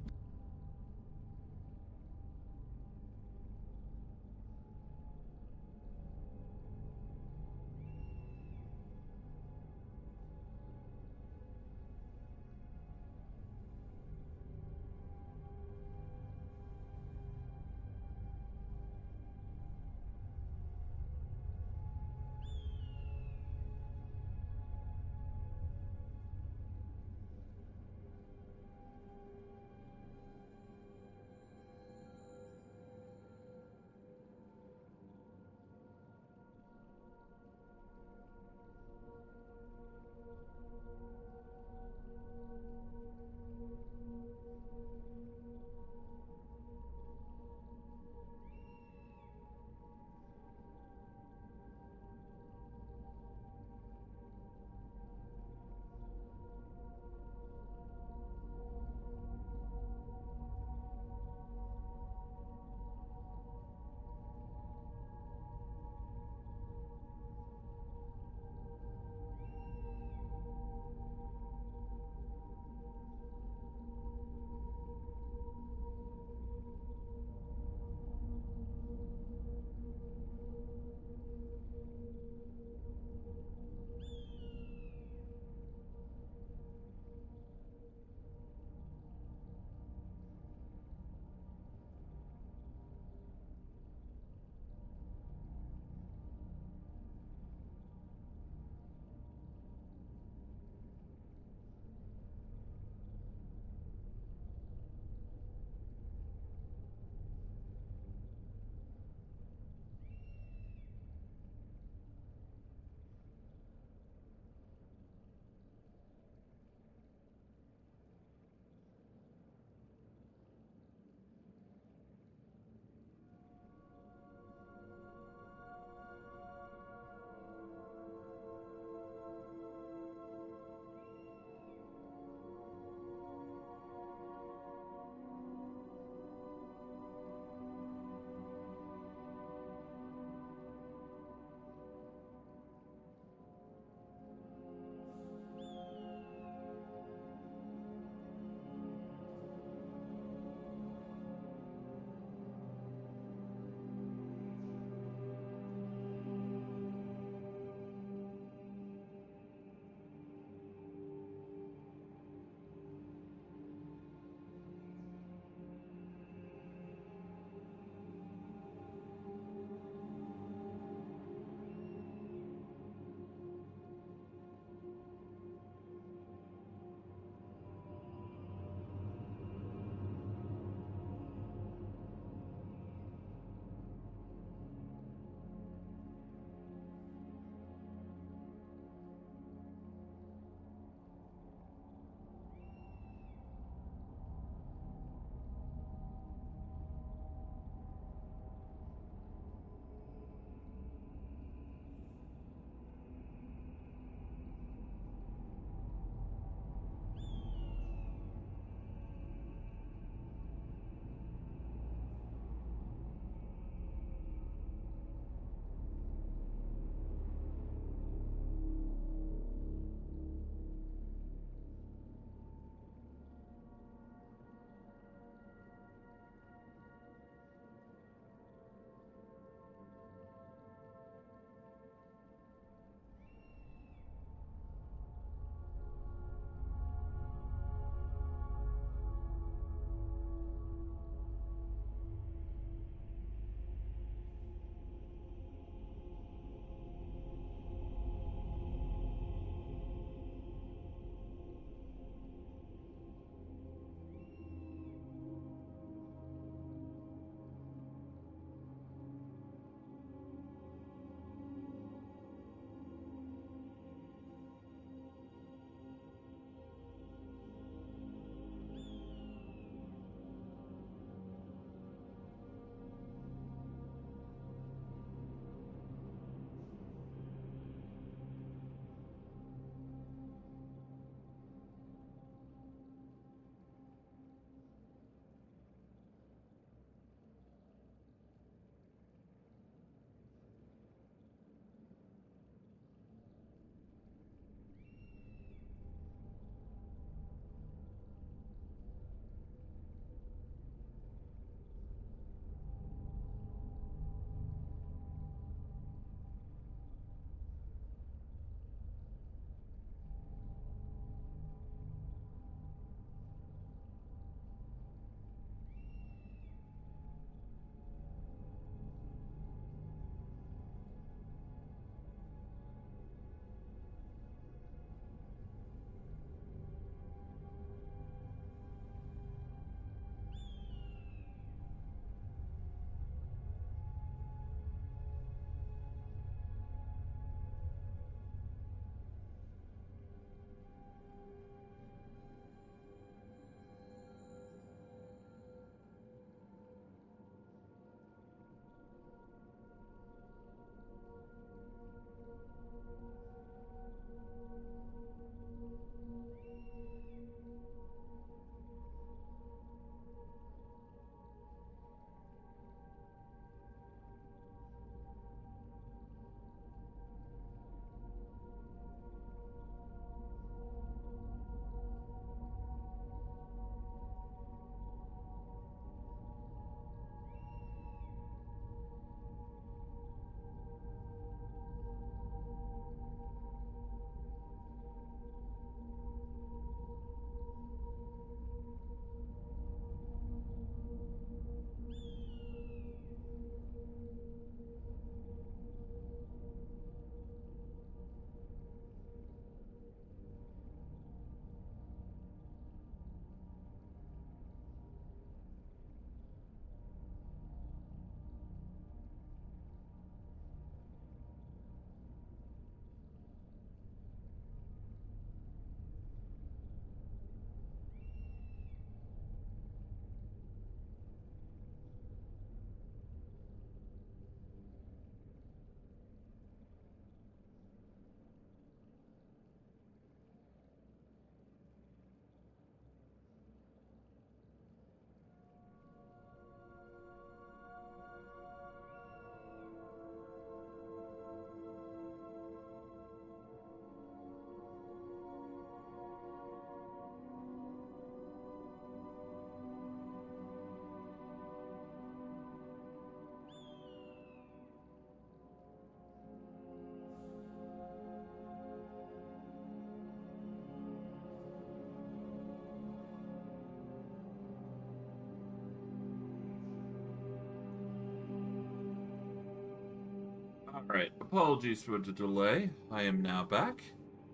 Alright, apologies for the delay. I am now back.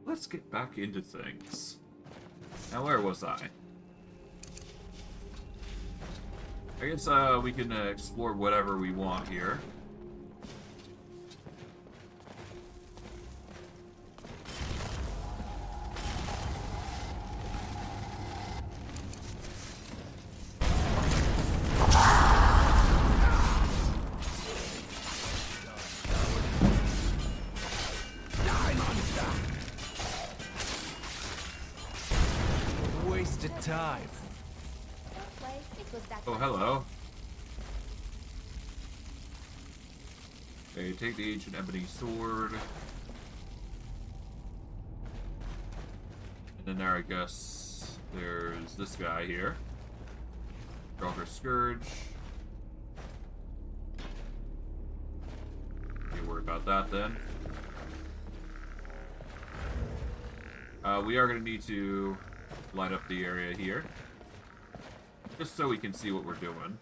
Let's get back into things. Now, where was I? I guess we can explore whatever we want here. Wasted time. Oh, hello. Okay, take the ancient ebony sword. And then there, I guess, there's this guy here. Stalker Scourge. Don't worry about that then. We are going to need to light up the area here. Just so we can see what we're doing.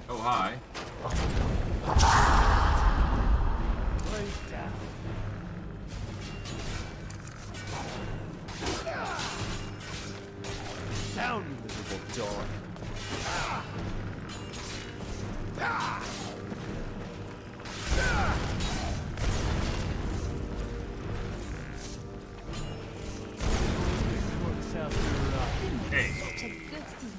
Oh, hi. Down, you miserable dog. Hey. Such a good team.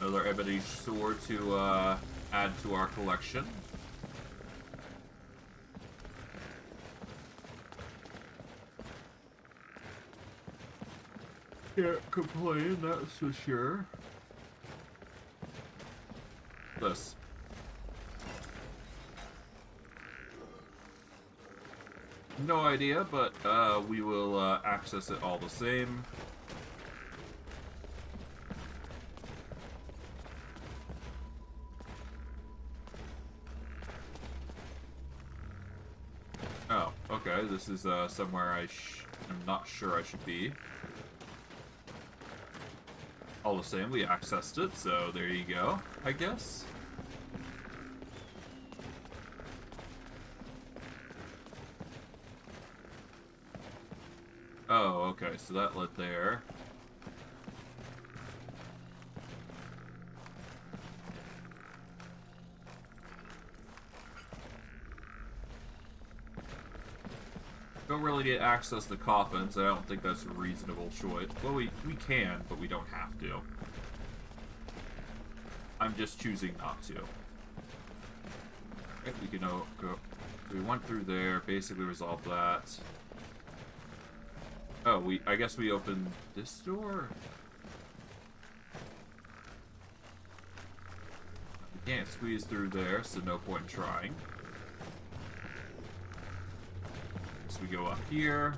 Another ebony sword to add to our collection. Can't complain, that's for sure. This. No idea, but we will access it all the same. Oh, okay, this is somewhere I'm not sure I should be. All the same, we accessed it, so there you go, I guess. Oh, okay, so that led there. Don't really get access to coffins. I don't think that's a reasonable choice. Well, we can, but we don't have to. I'm just choosing not to. Okay, we can go. We went through there, basically resolved that. Oh, I guess we opened this door? We can't squeeze through there, so no point in trying. So we go up here.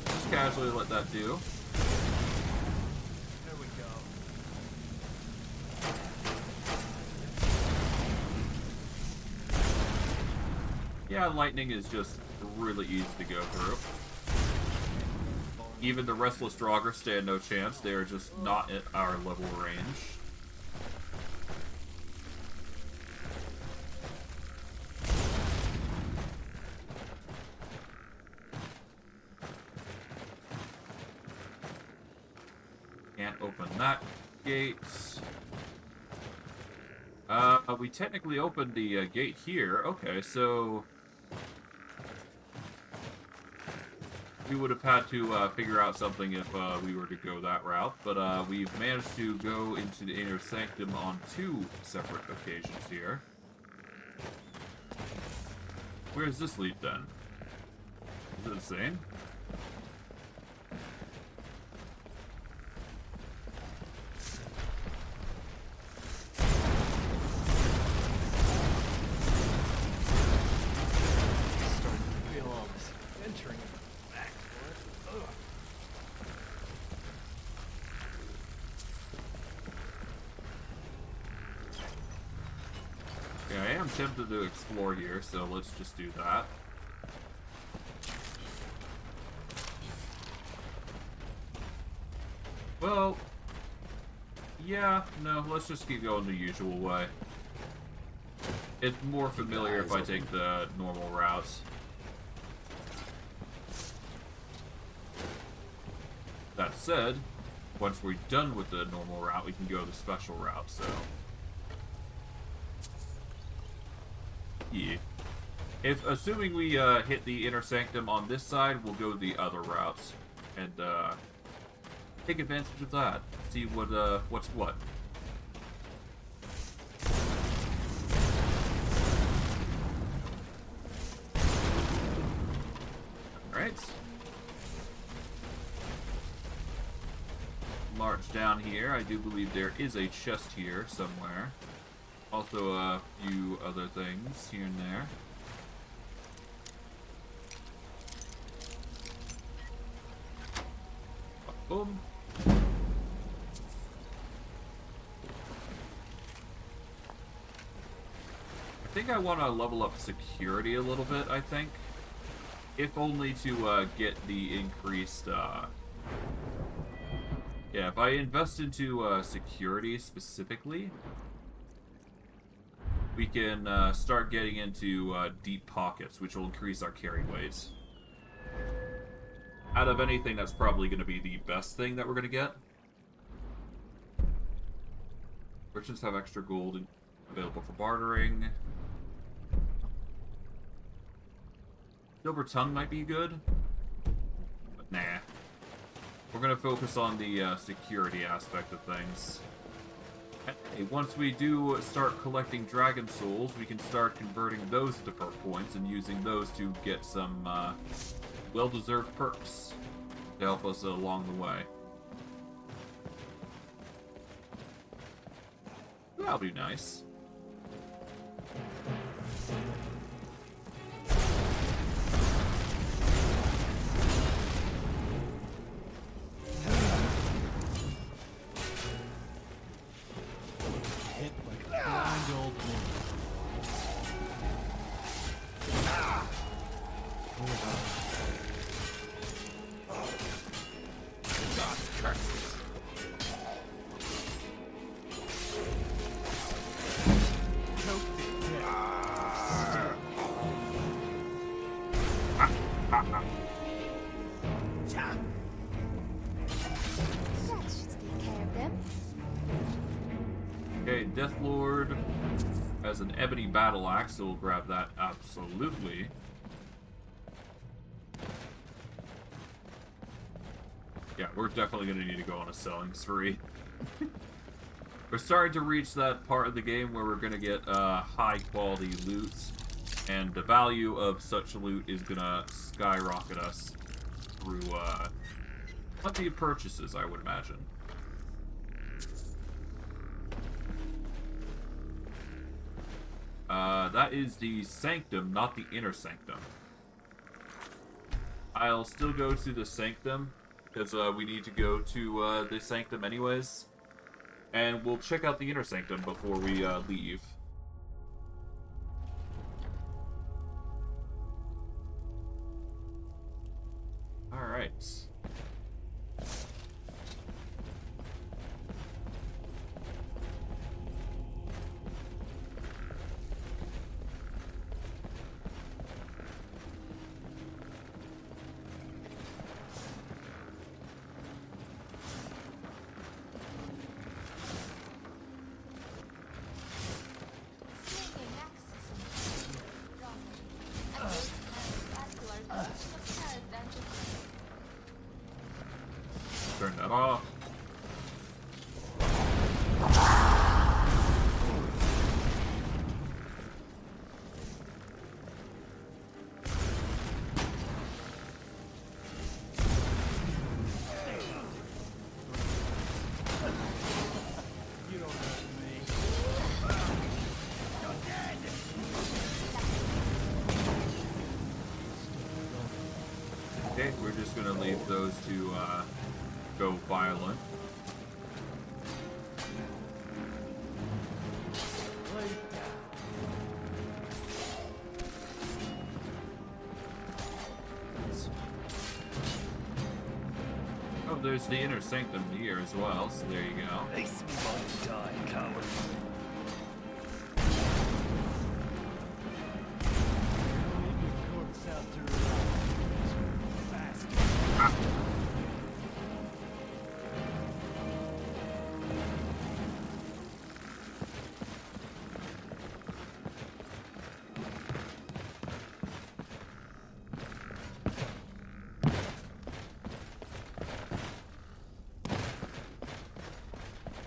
Just casually let that do. There we go. Yeah, lightning is just really easy to go through. Even the Restless Draugr stand no chance. They are just not at our level range. Can't open that gate. We technically opened the gate here. Okay, so we would have had to figure out something if we were to go that route, but we've managed to go into the Inner Sanctum on 2 separate occasions here. Where does this lead then? Is it the same? tempted to explore here, so let's just do that. Well, yeah, no, let's just keep going the usual way. It's more familiar if I take the normal routes. That said, once we're done with the normal route, we can go the special route, so... Yeah. Assuming we hit the inner sanctum on this side, we'll go the other routes. And, take advantage of that. See what's what. Alright. March down here. I do believe there is a chest here somewhere. Also a few other things here and there. Boom. I think I want to level up security a little bit, I think. If only to get the increased... Yeah, if I invest into security specifically, we can start getting into deep pockets, which will increase our carry weight. Out of anything, that's probably going to be the best thing that we're going to get. Merchants have extra gold available for bartering. Silver tongue might be good, but nah. We're going to focus on the security aspect of things. And once we do start collecting dragon souls, we can start converting those to perk points and using those to get some well-deserved perks to help us along the way. That'll be nice. Okay, Deathlord has an ebony battle axe, so we'll grab that absolutely. Yeah, we're definitely going to need to go on a selling spree. We're starting to reach that part of the game where we're going to get high quality loot, and the value of such loot is going to skyrocket us through plenty of purchases, I would imagine. That is the Sanctum, not the Inner Sanctum. I'll still go to the Sanctum, because we need to go to the Sanctum anyways. And we'll check out the Inner Sanctum before we leave. Alright. Turn that off. Okay, we're just gonna leave those to go violent. there's the inner sanctum here as well, so there you go. Face me while you die, coward.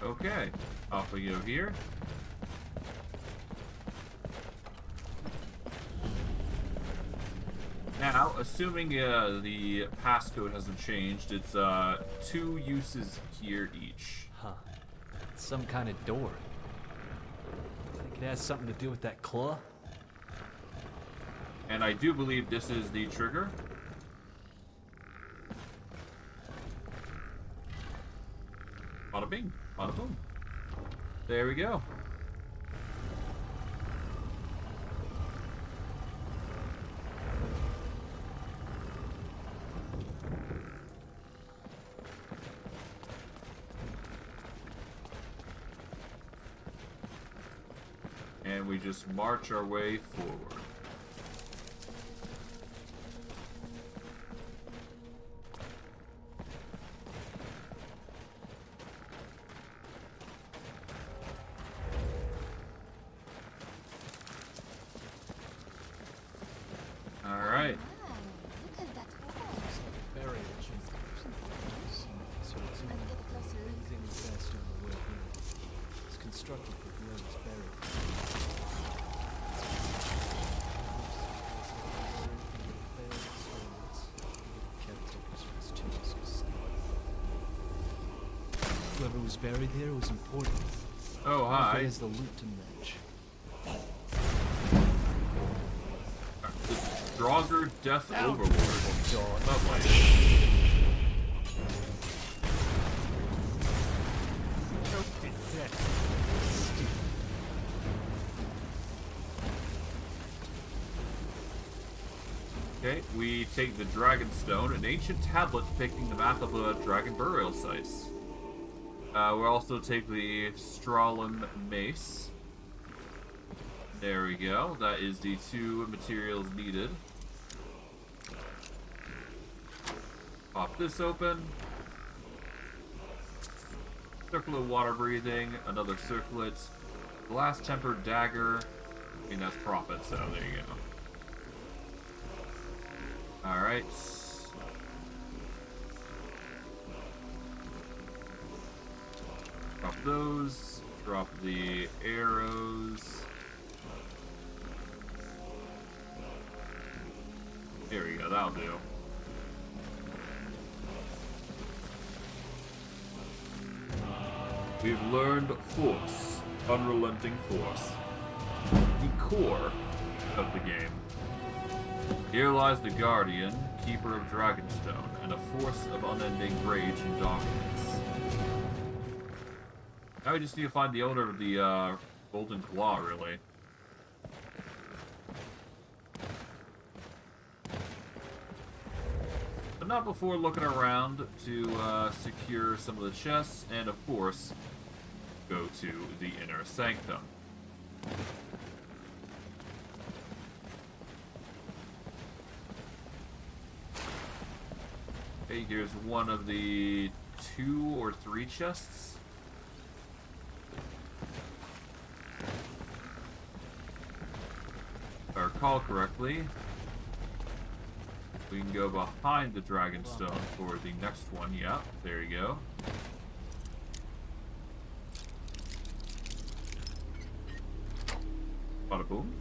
Okay, off we go here. Now, assuming the passcode hasn't changed, it's 2 uses here each. Huh. Some kind of door. Think it has something to do with that claw? And I do believe this is the trigger. Bada bing, bada boom. There we go. And we just march our way forward. Alright. Look at that wall. Barrier. So it's anything faster on the way here. It's constructed for whoever's buried. Whoever was buried here was important. Oh, hi. There's the loot to match. The Stronger Death Overlord. Lovely. Choked to death. Okay, we take the Dragon Stone, an ancient tablet depicting the map of the dragon burial sites. We'll also take the Strahlen Mace. There we go. That is the 2 materials needed. Pop this open. Circle of water breathing, another circlet, glass tempered dagger. I mean, that's profit, so there you go. Alright. Drop those. Drop the arrows. There we go, that'll do. We've learned force. Unrelenting force. The core of the game. Here lies the Guardian, Keeper of Dragonstone, and a force of unending rage and darkness. Now we just need to find the owner of the Golden Claw, really. But not before looking around to secure some of the chests, and of course, go to the Inner Sanctum. Okay, here's one of the 2 or 3 chests. If I recall correctly, we can go behind the Dragonstone for the next one. Yeah, there you go. Bada boom.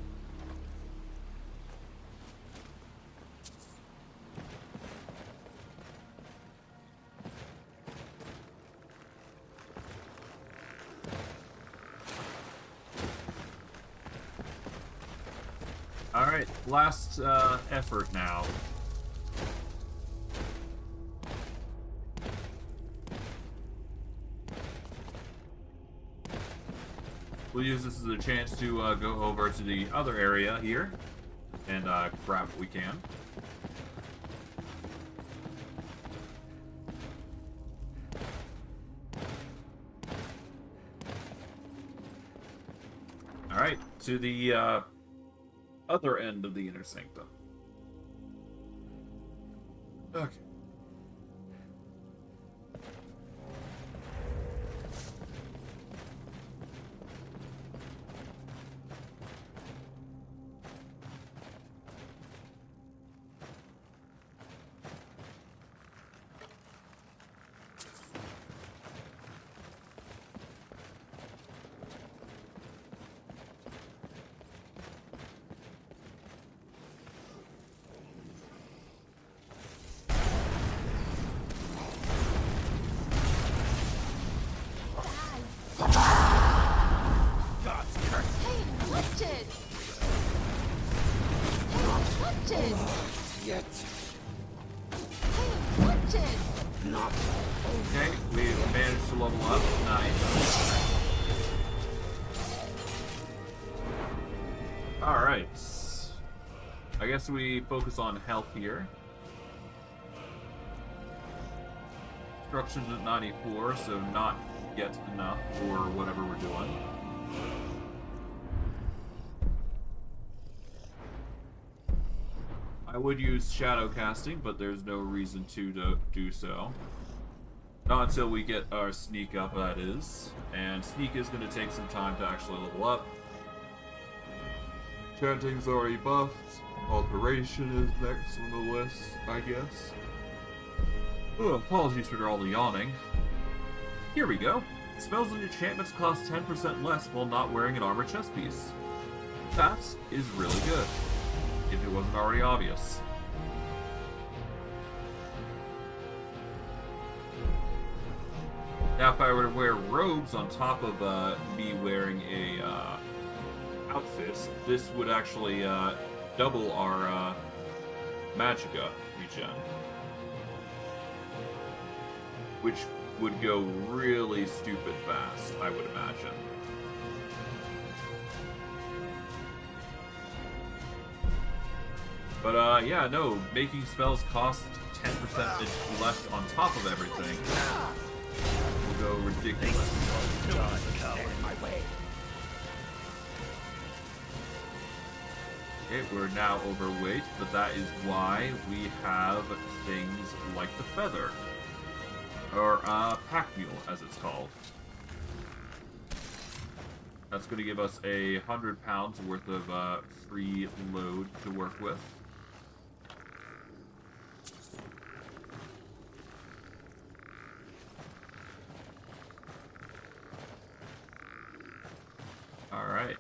Alright, last effort now. We'll use this as a chance to go over to the other area here and grab what we can. to the other end of the inner sanctum. Okay. Okay, we've managed to level up. Nice. Alright. I guess we focus on health here. Destruction's at 94, so not yet enough for whatever we're doing. I would use shadow casting, but there's no reason to do so. Not until we get our sneak up, that is. And sneak is going to take some time to actually level up. Chanting's already buffed. Alteration is next on the list, I guess. Oh, apologies for all the yawning. Here we go. Spells and enchantments cost 10% less while not wearing an armor chest piece. That is really good, if it wasn't already obvious. Now if I were to wear robes on top of me wearing a outfit, this would actually double our magicka regen. Which would go really stupid fast, I would imagine. But yeah, no, making spells cost 10% less on top of everything will go ridiculous. Okay, we're now overweight, but that is why we have things like the feather. Or pack mule, as it's called. That's going to give us 100 pounds worth of free load to work with. All right.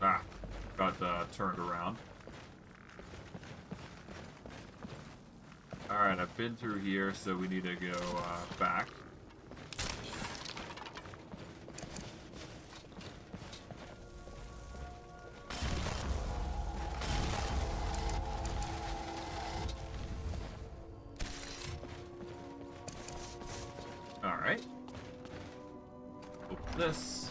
Ah, got turned around. Alright, I've been through here, so we need to go back. Alright. Open this.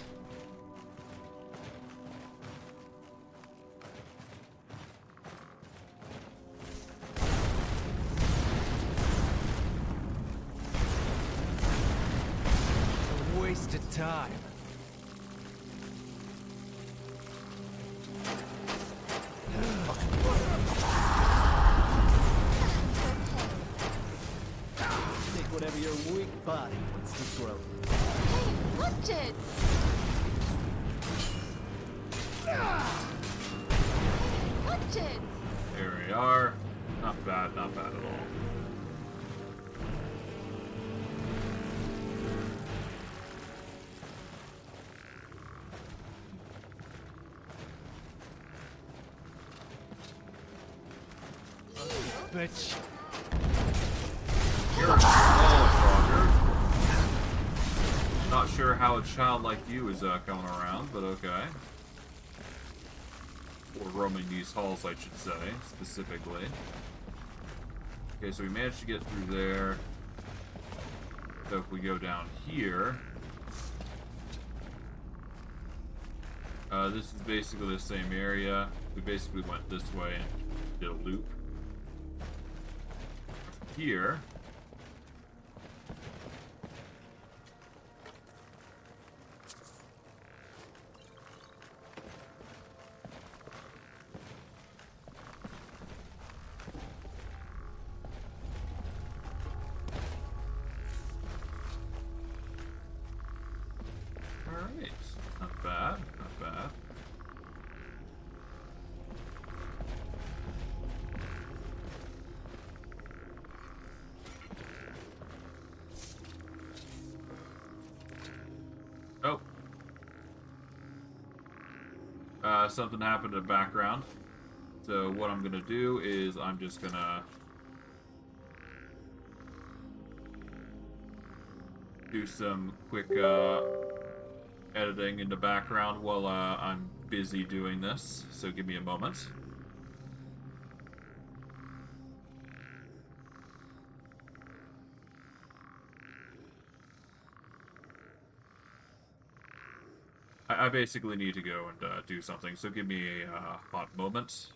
Wasted time. Take whatever your weak body wants to throw. Hey, watch it! Watch it! There we are. Not bad at all. Bitch. You're a small Not sure how a child like you is coming around, but okay. Or roaming these halls, I should say, specifically. Okay, so we managed to get through there. So if we go down here... this is basically the same area. We basically went this way and did a loop. here. Alright, not bad, not bad. Oh. Something happened in the background. So what I'm gonna do is I'm just gonna do some quick editing in the background while I'm busy doing this. So give me a moment. I basically need to go and do something, so give me a hot moment.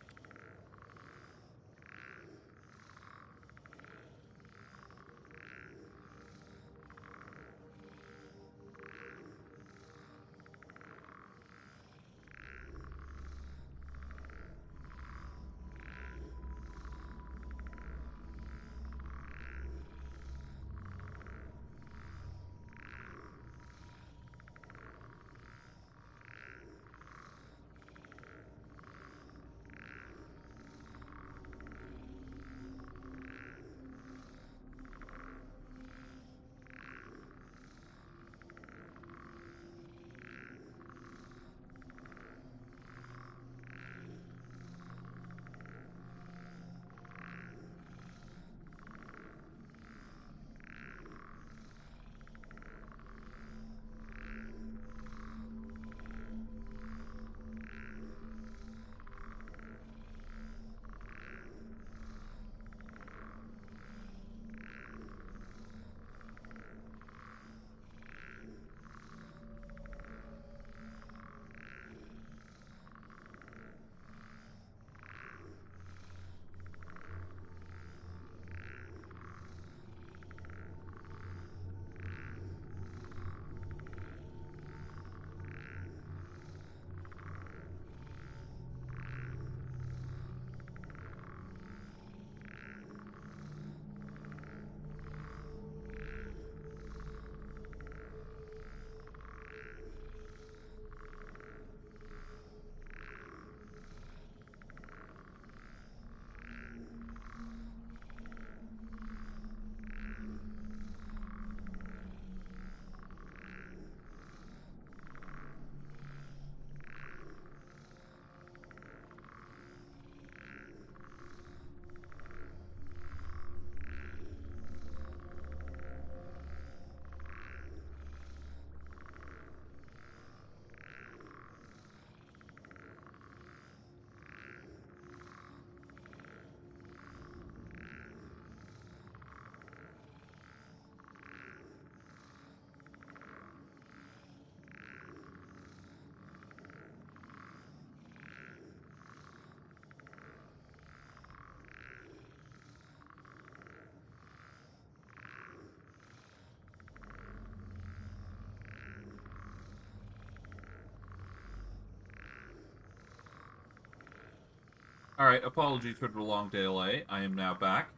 Alright, apologies for the long delay. I am now back.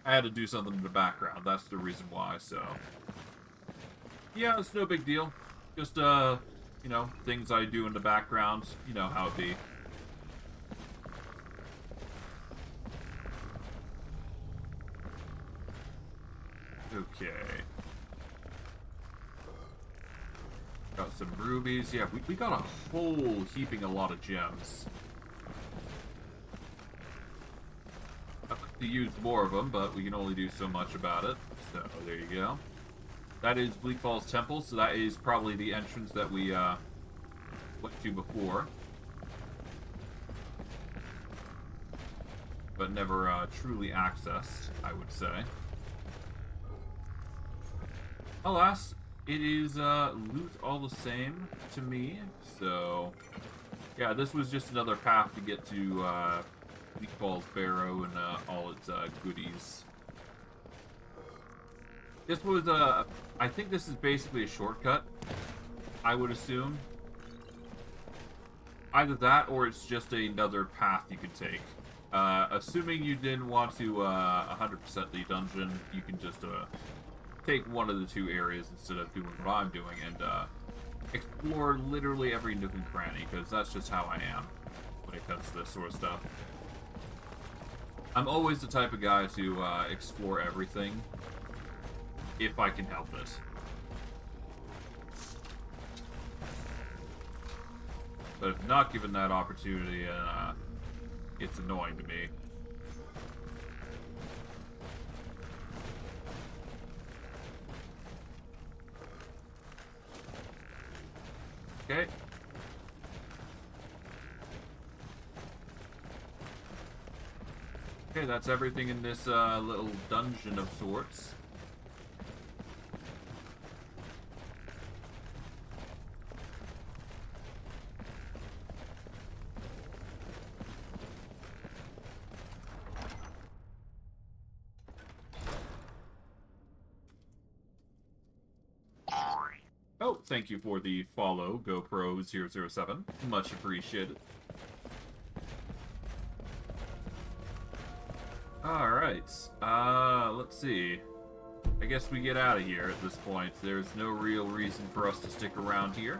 I had to do something in the background. That's the reason why, so... Yeah, it's no big deal. Just, you know, things I do in the background. You know how it be. Okay. Got some rubies. Yeah, we got a whole heaping a lot of gems. I'd like to use more of them, but we can only do so much about it. So, there you go. That is Bleak Falls Temple, so that is probably the entrance that we went to before. But never truly accessed, I would say. Alas, it is loot all the same to me, so... Yeah, this was just another path to get to he calls Barrow and all its goodies. This was I think this is basically a shortcut, I would assume. Either that or it's just another path you could take. Assuming you didn't want to 100% the dungeon, you can just take one of the two areas instead of doing what I'm doing and explore literally every nook and cranny, because that's just how I am when it comes to this sort of stuff. I'm always the type of guy to explore everything if I can help it. But if not given that opportunity, it's annoying to me. Okay. Okay, that's everything in this little dungeon of sorts. Oh, thank you for the follow, GoPro007. Much appreciated. Alright, let's see. I guess we get out of here at this point. There's no real reason for us to stick around here.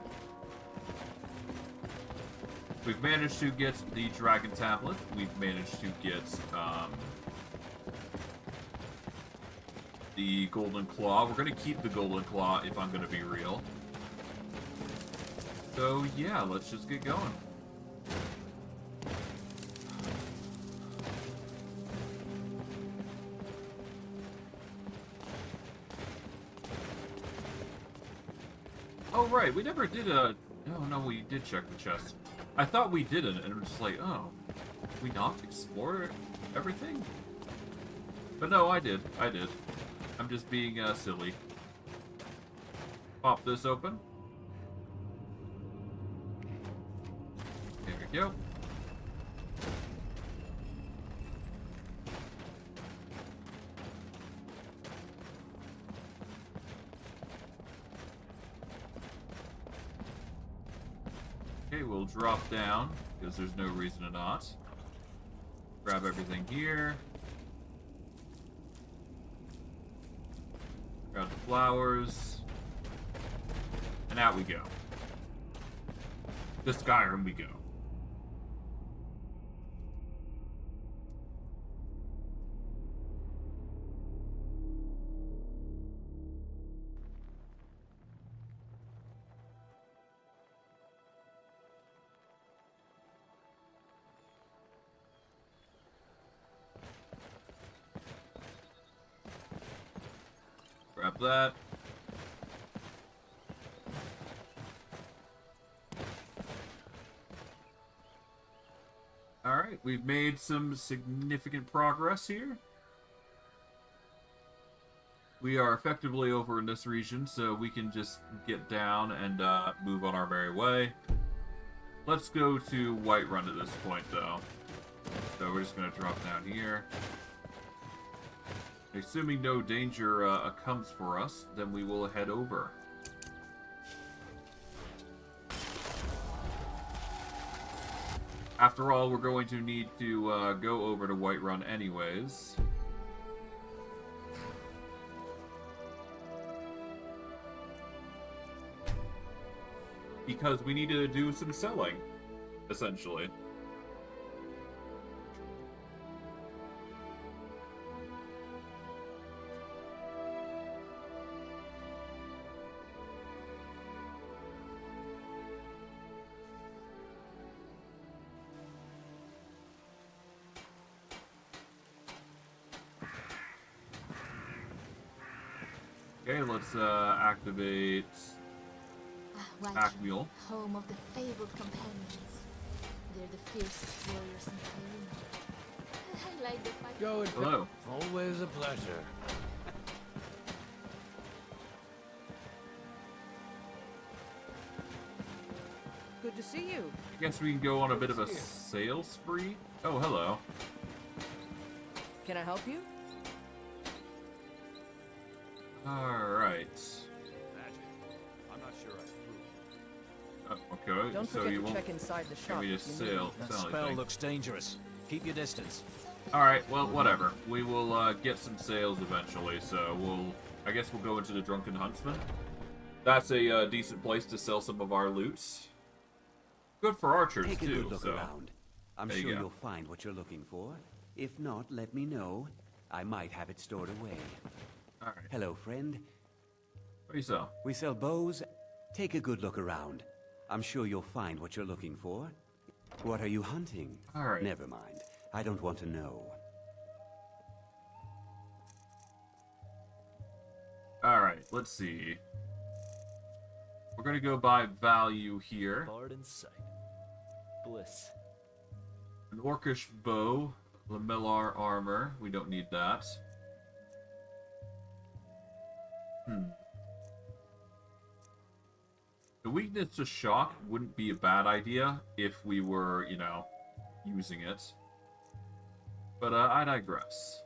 We've managed to get the Dragon Tablet. We've managed to get, the Golden Claw. We're gonna keep the Golden Claw if I'm gonna be real. So yeah, let's just get going. Oh right, we never did a... No, we did check the chest. I thought we didn't, and we're just like, oh, we not explore everything? But no, I did. I'm just being silly. Pop this open. There we go. Okay, we'll drop down, because there's no reason to not. Grab everything here. Grab the flowers. And out we go. To Skyrim we go. Grab that. Alright, we've made some significant progress here. We are effectively over in this region, so we can just get down and move on our merry way. Let's go to Whiterun at this point, though. So we're just going to drop down here. Assuming no danger comes for us, then we will head over. After all, we're going to need to go over to Whiterun anyways. Because we need to do some selling, essentially. Okay, let's activate Mule. Home of the fabled companions. They're the fiercest warriors in Skyrim. I like the fact. Go and hello. Always a pleasure. Good to see you. I guess we can go on a bit of a sale spree? Oh, hello. Can I help you? Alright. Magic. I'm not sure I approve. Okay, Don't so forget you to won't check inside the shop. give me a if you need sale. it. That spell looks dangerous. Keep your distance. Alright, well, whatever. We will get some sales eventually, so I guess we'll go into the Drunken Huntsman. That's a decent place to sell some of our loot. Good for archers, Take a too, good look so... around. I'm there you sure go. you'll find what you're looking for. If not, let me know. I might have it stored away. Alright. Hello, friend. What do you sell? We sell bows. Take a good look around. I'm sure you'll find what you're looking for. What are you hunting? Alright. Never mind. I don't want to know. Alright, let's see. We're gonna go by value here. Bard in sight. Bliss. An orcish bow, lamellar armor. We don't need that. The weakness to shock wouldn't be a bad idea if we were, you know, using it. But I digress.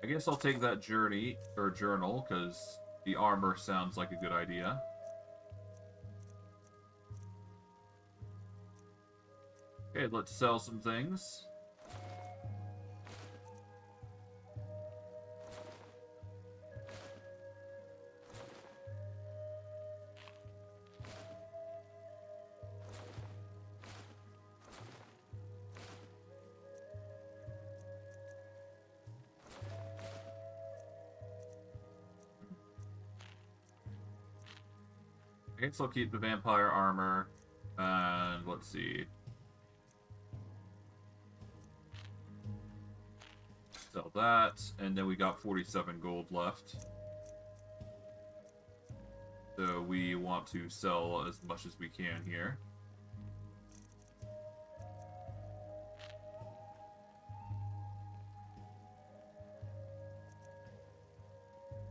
I guess I'll take that journey, or journal, because the armor sounds like a good idea. Okay, let's sell some things. I guess I'll keep the vampire armor, and let's see. Sell that, and then we got 47 gold left. So we want to sell as much as we can here.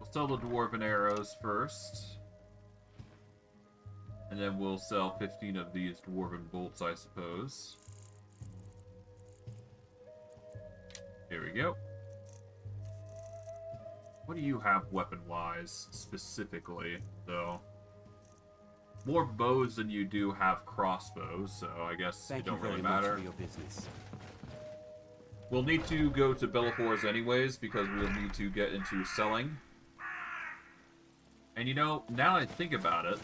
We'll sell the dwarven arrows first. And then we'll sell 15 of these dwarven bolts, I suppose. Here we go. What do you have weapon-wise, specifically, though? More bows than you do have crossbows, so I guess it don't really matter. Thank you very much for your business. We'll need to go to Bellafor's anyways, because we'll need to get into selling. And you know, now I think about it,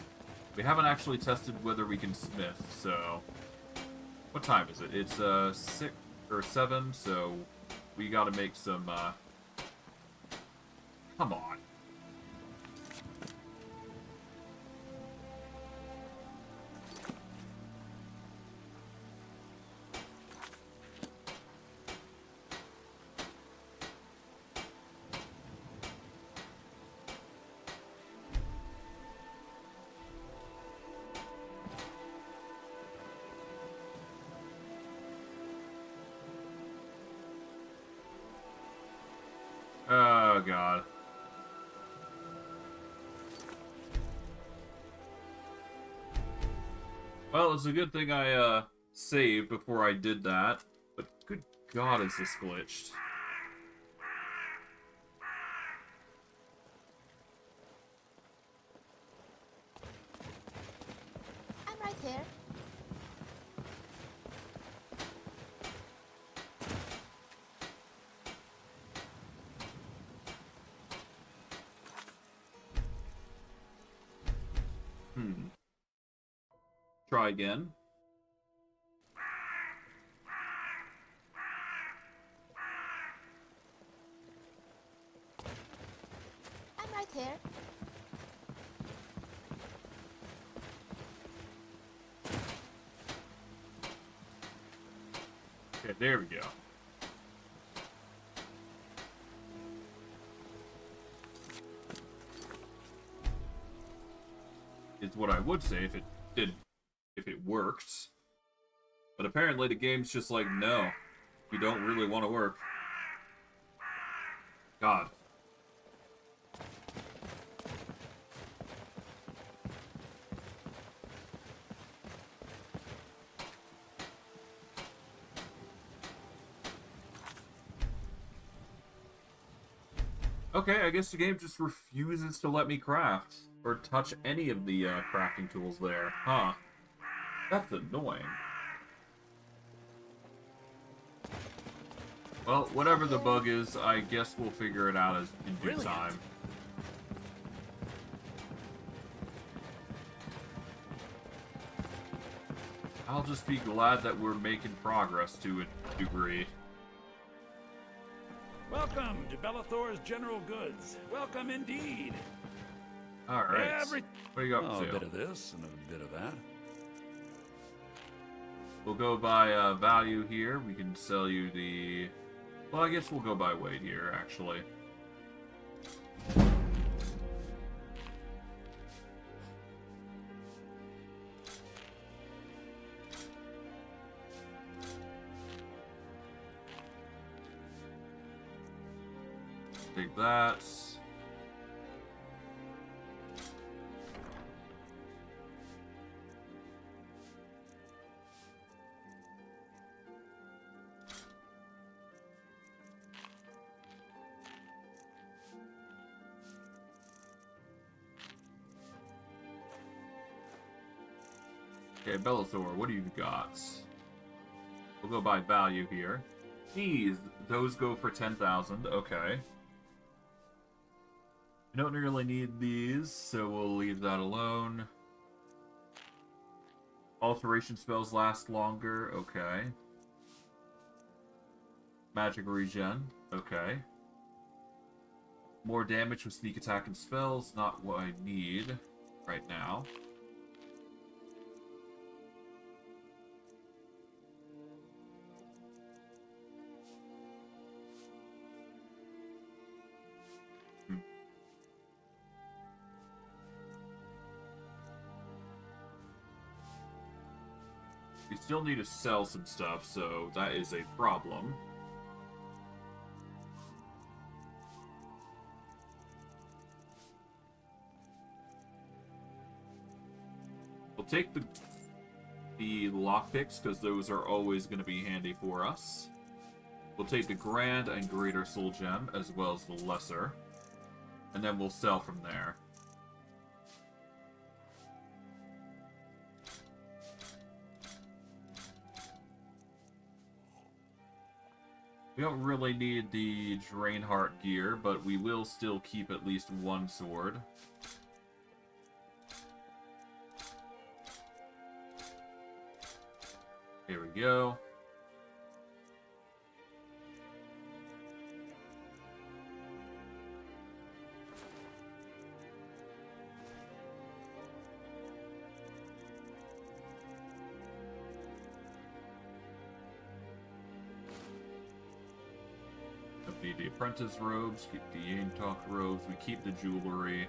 we haven't actually tested whether we can smith, so... What time is it? It's 6 or 7, so we gotta make some, Come on. Oh, God. Well, it's a good thing I, saved before I did that. But good God, is this glitched. I'm right here. Try again. I'm right here. Okay, there we go. Is what I would say if it worked. But apparently the game's just like, no, you don't really want to work. God. Okay, I guess the game just refuses to let me craft or touch any of the crafting tools there. Huh. That's annoying. Well, whatever the bug is, I guess we'll figure it out in due time. I'll just be glad that we're making progress to a degree. Welcome to Bellathor's General Goods. Welcome indeed. Alright. What do you got for A sale? bit of this and a bit of that. We'll go by value here. We can sell you the... Well, I guess we'll go by weight here, actually. Take that. Okay, Bellathor, what do you got? We'll go by value here. These, those go for 10,000. Okay. We don't really need these, so we'll leave that alone. Alteration spells last longer. Okay. Magic regen. Okay. More damage with sneak attack and spells. Not what I need right now. We still need to sell some stuff, so that is a problem. We'll take the lockpicks, because those are always going to be handy for us. We'll take the Grand and Greater Soul Gem, as well as the Lesser. And then we'll sell from there. We don't really need the Drainheart gear, but we will still keep at least one sword. Here we go. Need the apprentice robes, keep the Yingtok robes, we keep the jewelry.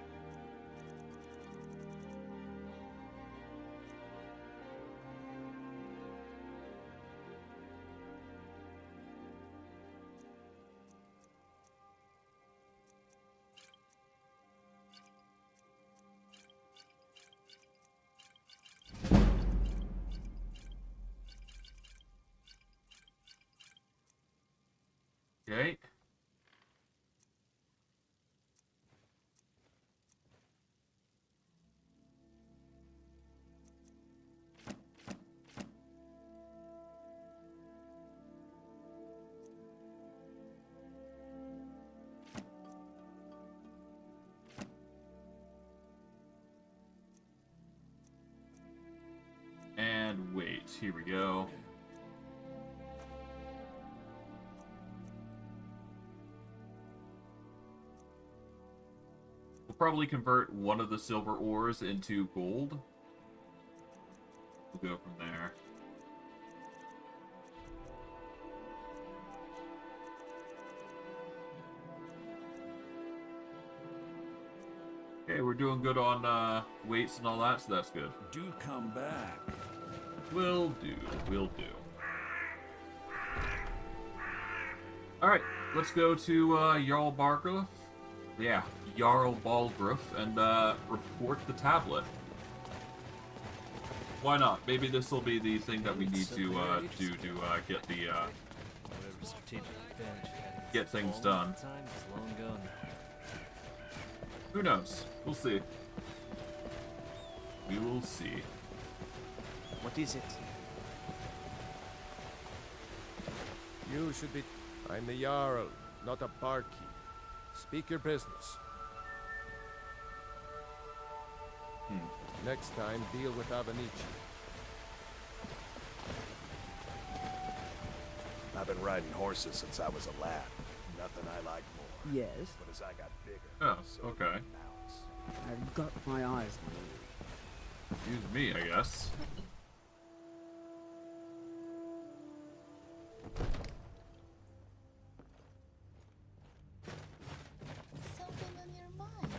Okay. And wait, here we go. We'll probably convert one of the silver ores into gold. We'll go from there. Okay, we're doing good on weights and all that, so that's good. Do come back. Will do, will do. Alright, let's go to Jarl Balgruuf. Yeah, Jarl Balgruuf, and report the tablet. Why not? Maybe this will be the thing that we need to do to get the get things done. Who knows? We'll see. We will see. What is it? You should be... I'm the Jarl, not a barkeep. Speak your business. Next time, deal with Avenici. I've been riding horses since I was a lad. Nothing I like more. Yes? But as I got bigger, Oh, so okay. did mounts. I've got my eyes on you. Excuse me, I guess. Something on your mind?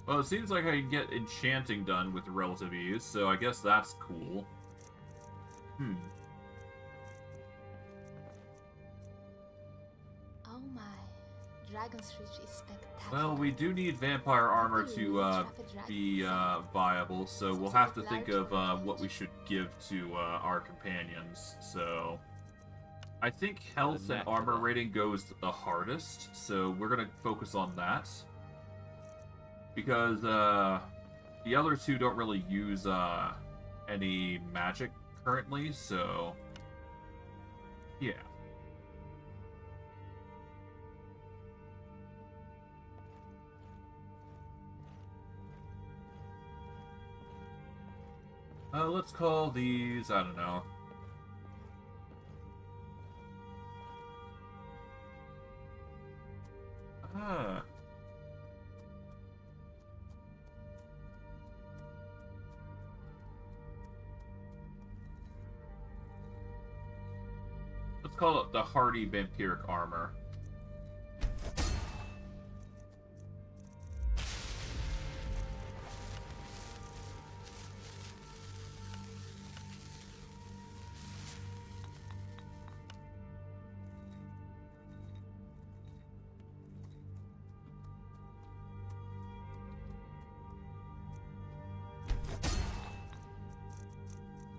Well, it seems like I can get enchanting done with relative ease, so I guess that's cool. Oh my, Dragon's Reach is spectacular. Well, we do need vampire armor to be viable, so we'll have to think of what we should give to our companions. So, I think health and armor rating goes the hardest, so we're gonna focus on that. Because the other two don't really use any magic currently, so yeah. Let's call these, I don't know. Let's call it the Hardy Vampiric Armor.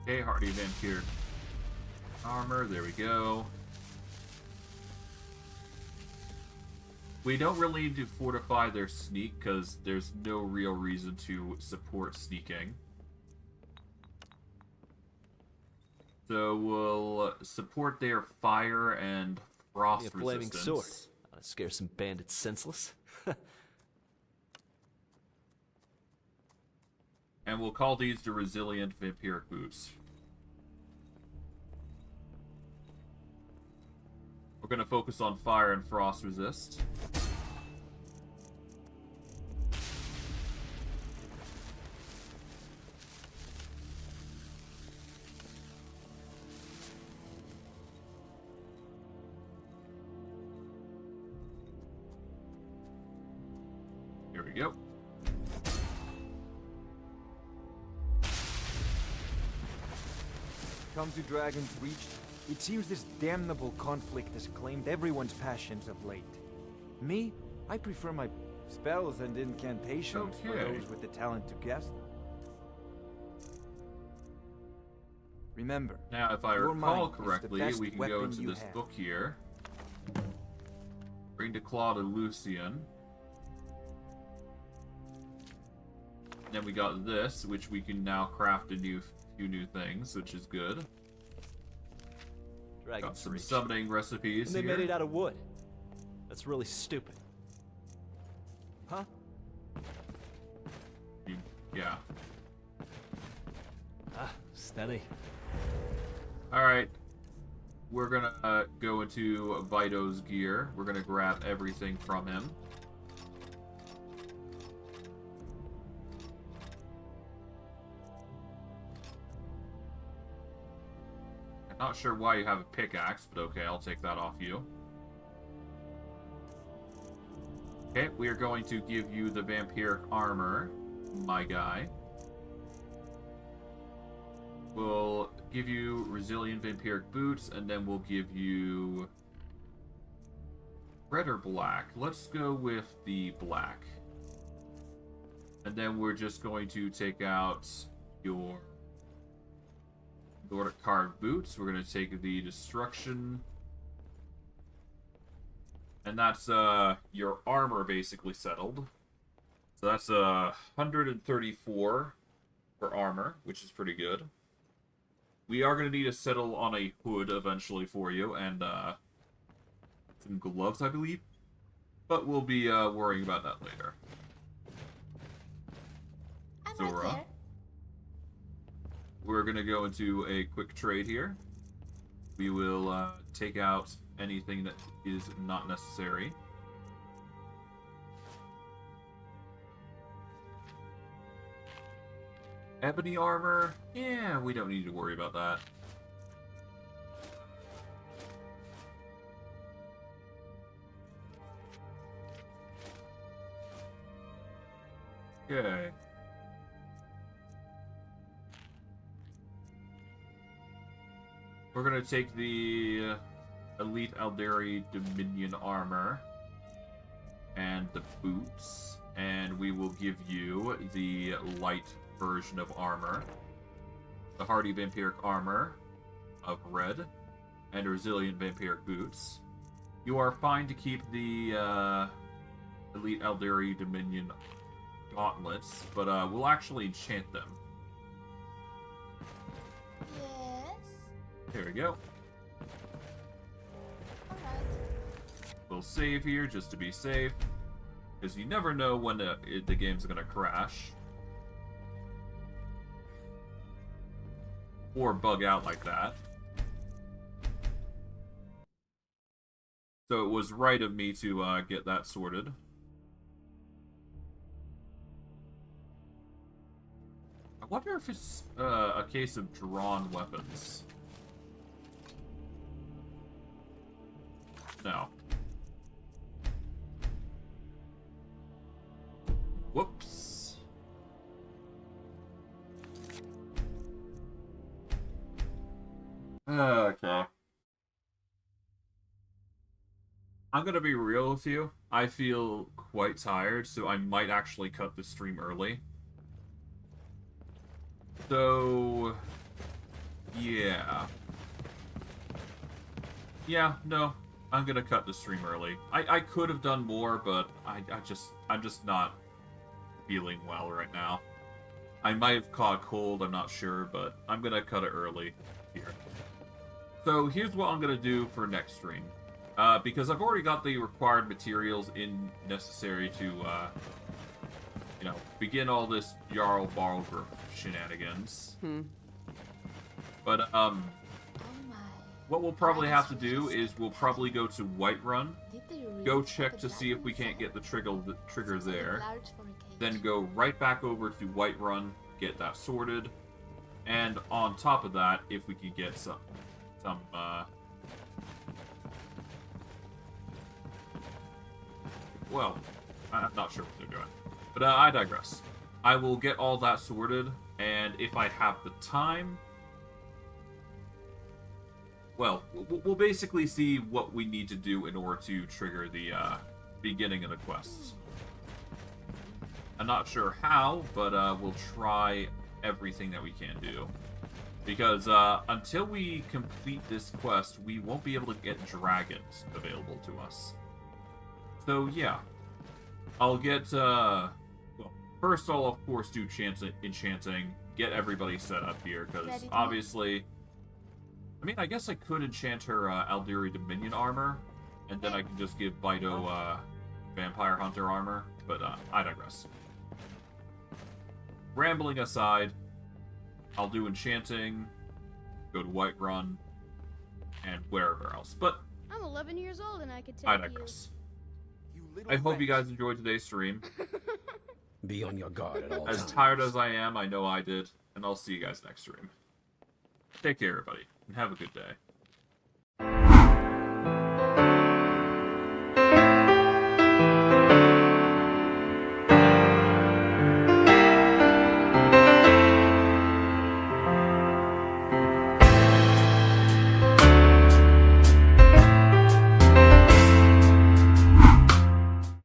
Okay, Hardy Vampiric Armor, there we go. We don't really need to fortify their sneak, because there's no real reason to support sneaking. So we'll support their fire and frost a flaming resistance. sword. I'll scare some bandits senseless. And we'll call these the Resilient Vampiric Boots. We're going to focus on fire and frost resist. Here we go. Come to Dragon's Reach. It seems this damnable conflict has claimed everyone's passions of late. Me? I prefer my spells and incantations for Okay. those with the talent to cast them. Remember, Now, if I your recall mind is the correctly, best we can go weapon into you this have. book here. Bring to Claude and Lucian. Then we got this, which we can now craft a few new things, which is good. Got Dragon's some Reach. summoning recipes And they here. made it out of wood. That's really stupid. Huh? Yeah. Ah, steady. Alright. We're gonna go into Vito's gear. We're gonna grab everything from him. Not sure why you have a pickaxe, but okay, I'll take that off you. Okay, we are going to give you the vampiric armor, my guy. We'll give you resilient vampiric boots, and then we'll give you red or black. Let's go with the black. And then we're just going to take out your Lord of Carved Boots. We're going to take the Destruction. And that's your armor basically settled. So that's 134 for armor, which is pretty good. We are going to need to settle on a hood eventually for you, and some gloves, I believe. But we'll be worrying about that later. Zora. We're going to go into a quick trade here. We will take out anything that is not necessary. Ebony armor? Yeah, we don't need to worry about that. Okay. We're gonna take the Elite Aldari Dominion armor and the boots, and we will give you the light version of armor, the hardy vampiric armor of red, and resilient vampiric boots. You are fine to keep the Elite Aldari Dominion gauntlets, but we'll actually enchant them. There we go. We'll save here just to be safe, because you never know when the game's going to crash. Or bug out like that. So it was right of me to get that sorted. I wonder if it's a case of drawn weapons. No. Whoops. Okay. I'm gonna be real with you. I feel quite tired, so I might actually cut the stream early. So... yeah. Yeah, no. I'm gonna cut the stream early. I could have done more, but I'm just not feeling well right now. I might have caught a cold, I'm not sure, but I'm gonna cut it early here. So here's what I'm gonna do for next stream. Because I've already got the required materials necessary to, you know, begin all this Jarl Barlgrove shenanigans. But, what we'll probably have to do is we'll probably go to Whiterun, go check to see if we can't get the trigger there, then go right back over to Whiterun, get that sorted, and on top of that, if we could get some well, I'm not sure what they're doing, but I digress. I will get all that sorted, and if I have the time, well, we'll basically see what we need to do in order to trigger the beginning of the quests. I'm not sure how, but we'll try everything that we can do. Because until we complete this quest, we won't be able to get dragons available to us. So yeah, I'll get, well, first I'll of course do enchanting, get everybody set up here, because obviously... I mean, I guess I could enchant her Aldari Dominion armor, and then I can just give Bido Vampire Hunter armor, but I digress. Rambling aside, I'll do enchanting, go to Whiterun, and wherever else, but... I'm 11 years old and I could take I digress. I hope you guys enjoyed today's stream. Be on your guard at all As times. tired as I am, I know I did, and I'll see you guys next stream. Take care, everybody, and have a good day.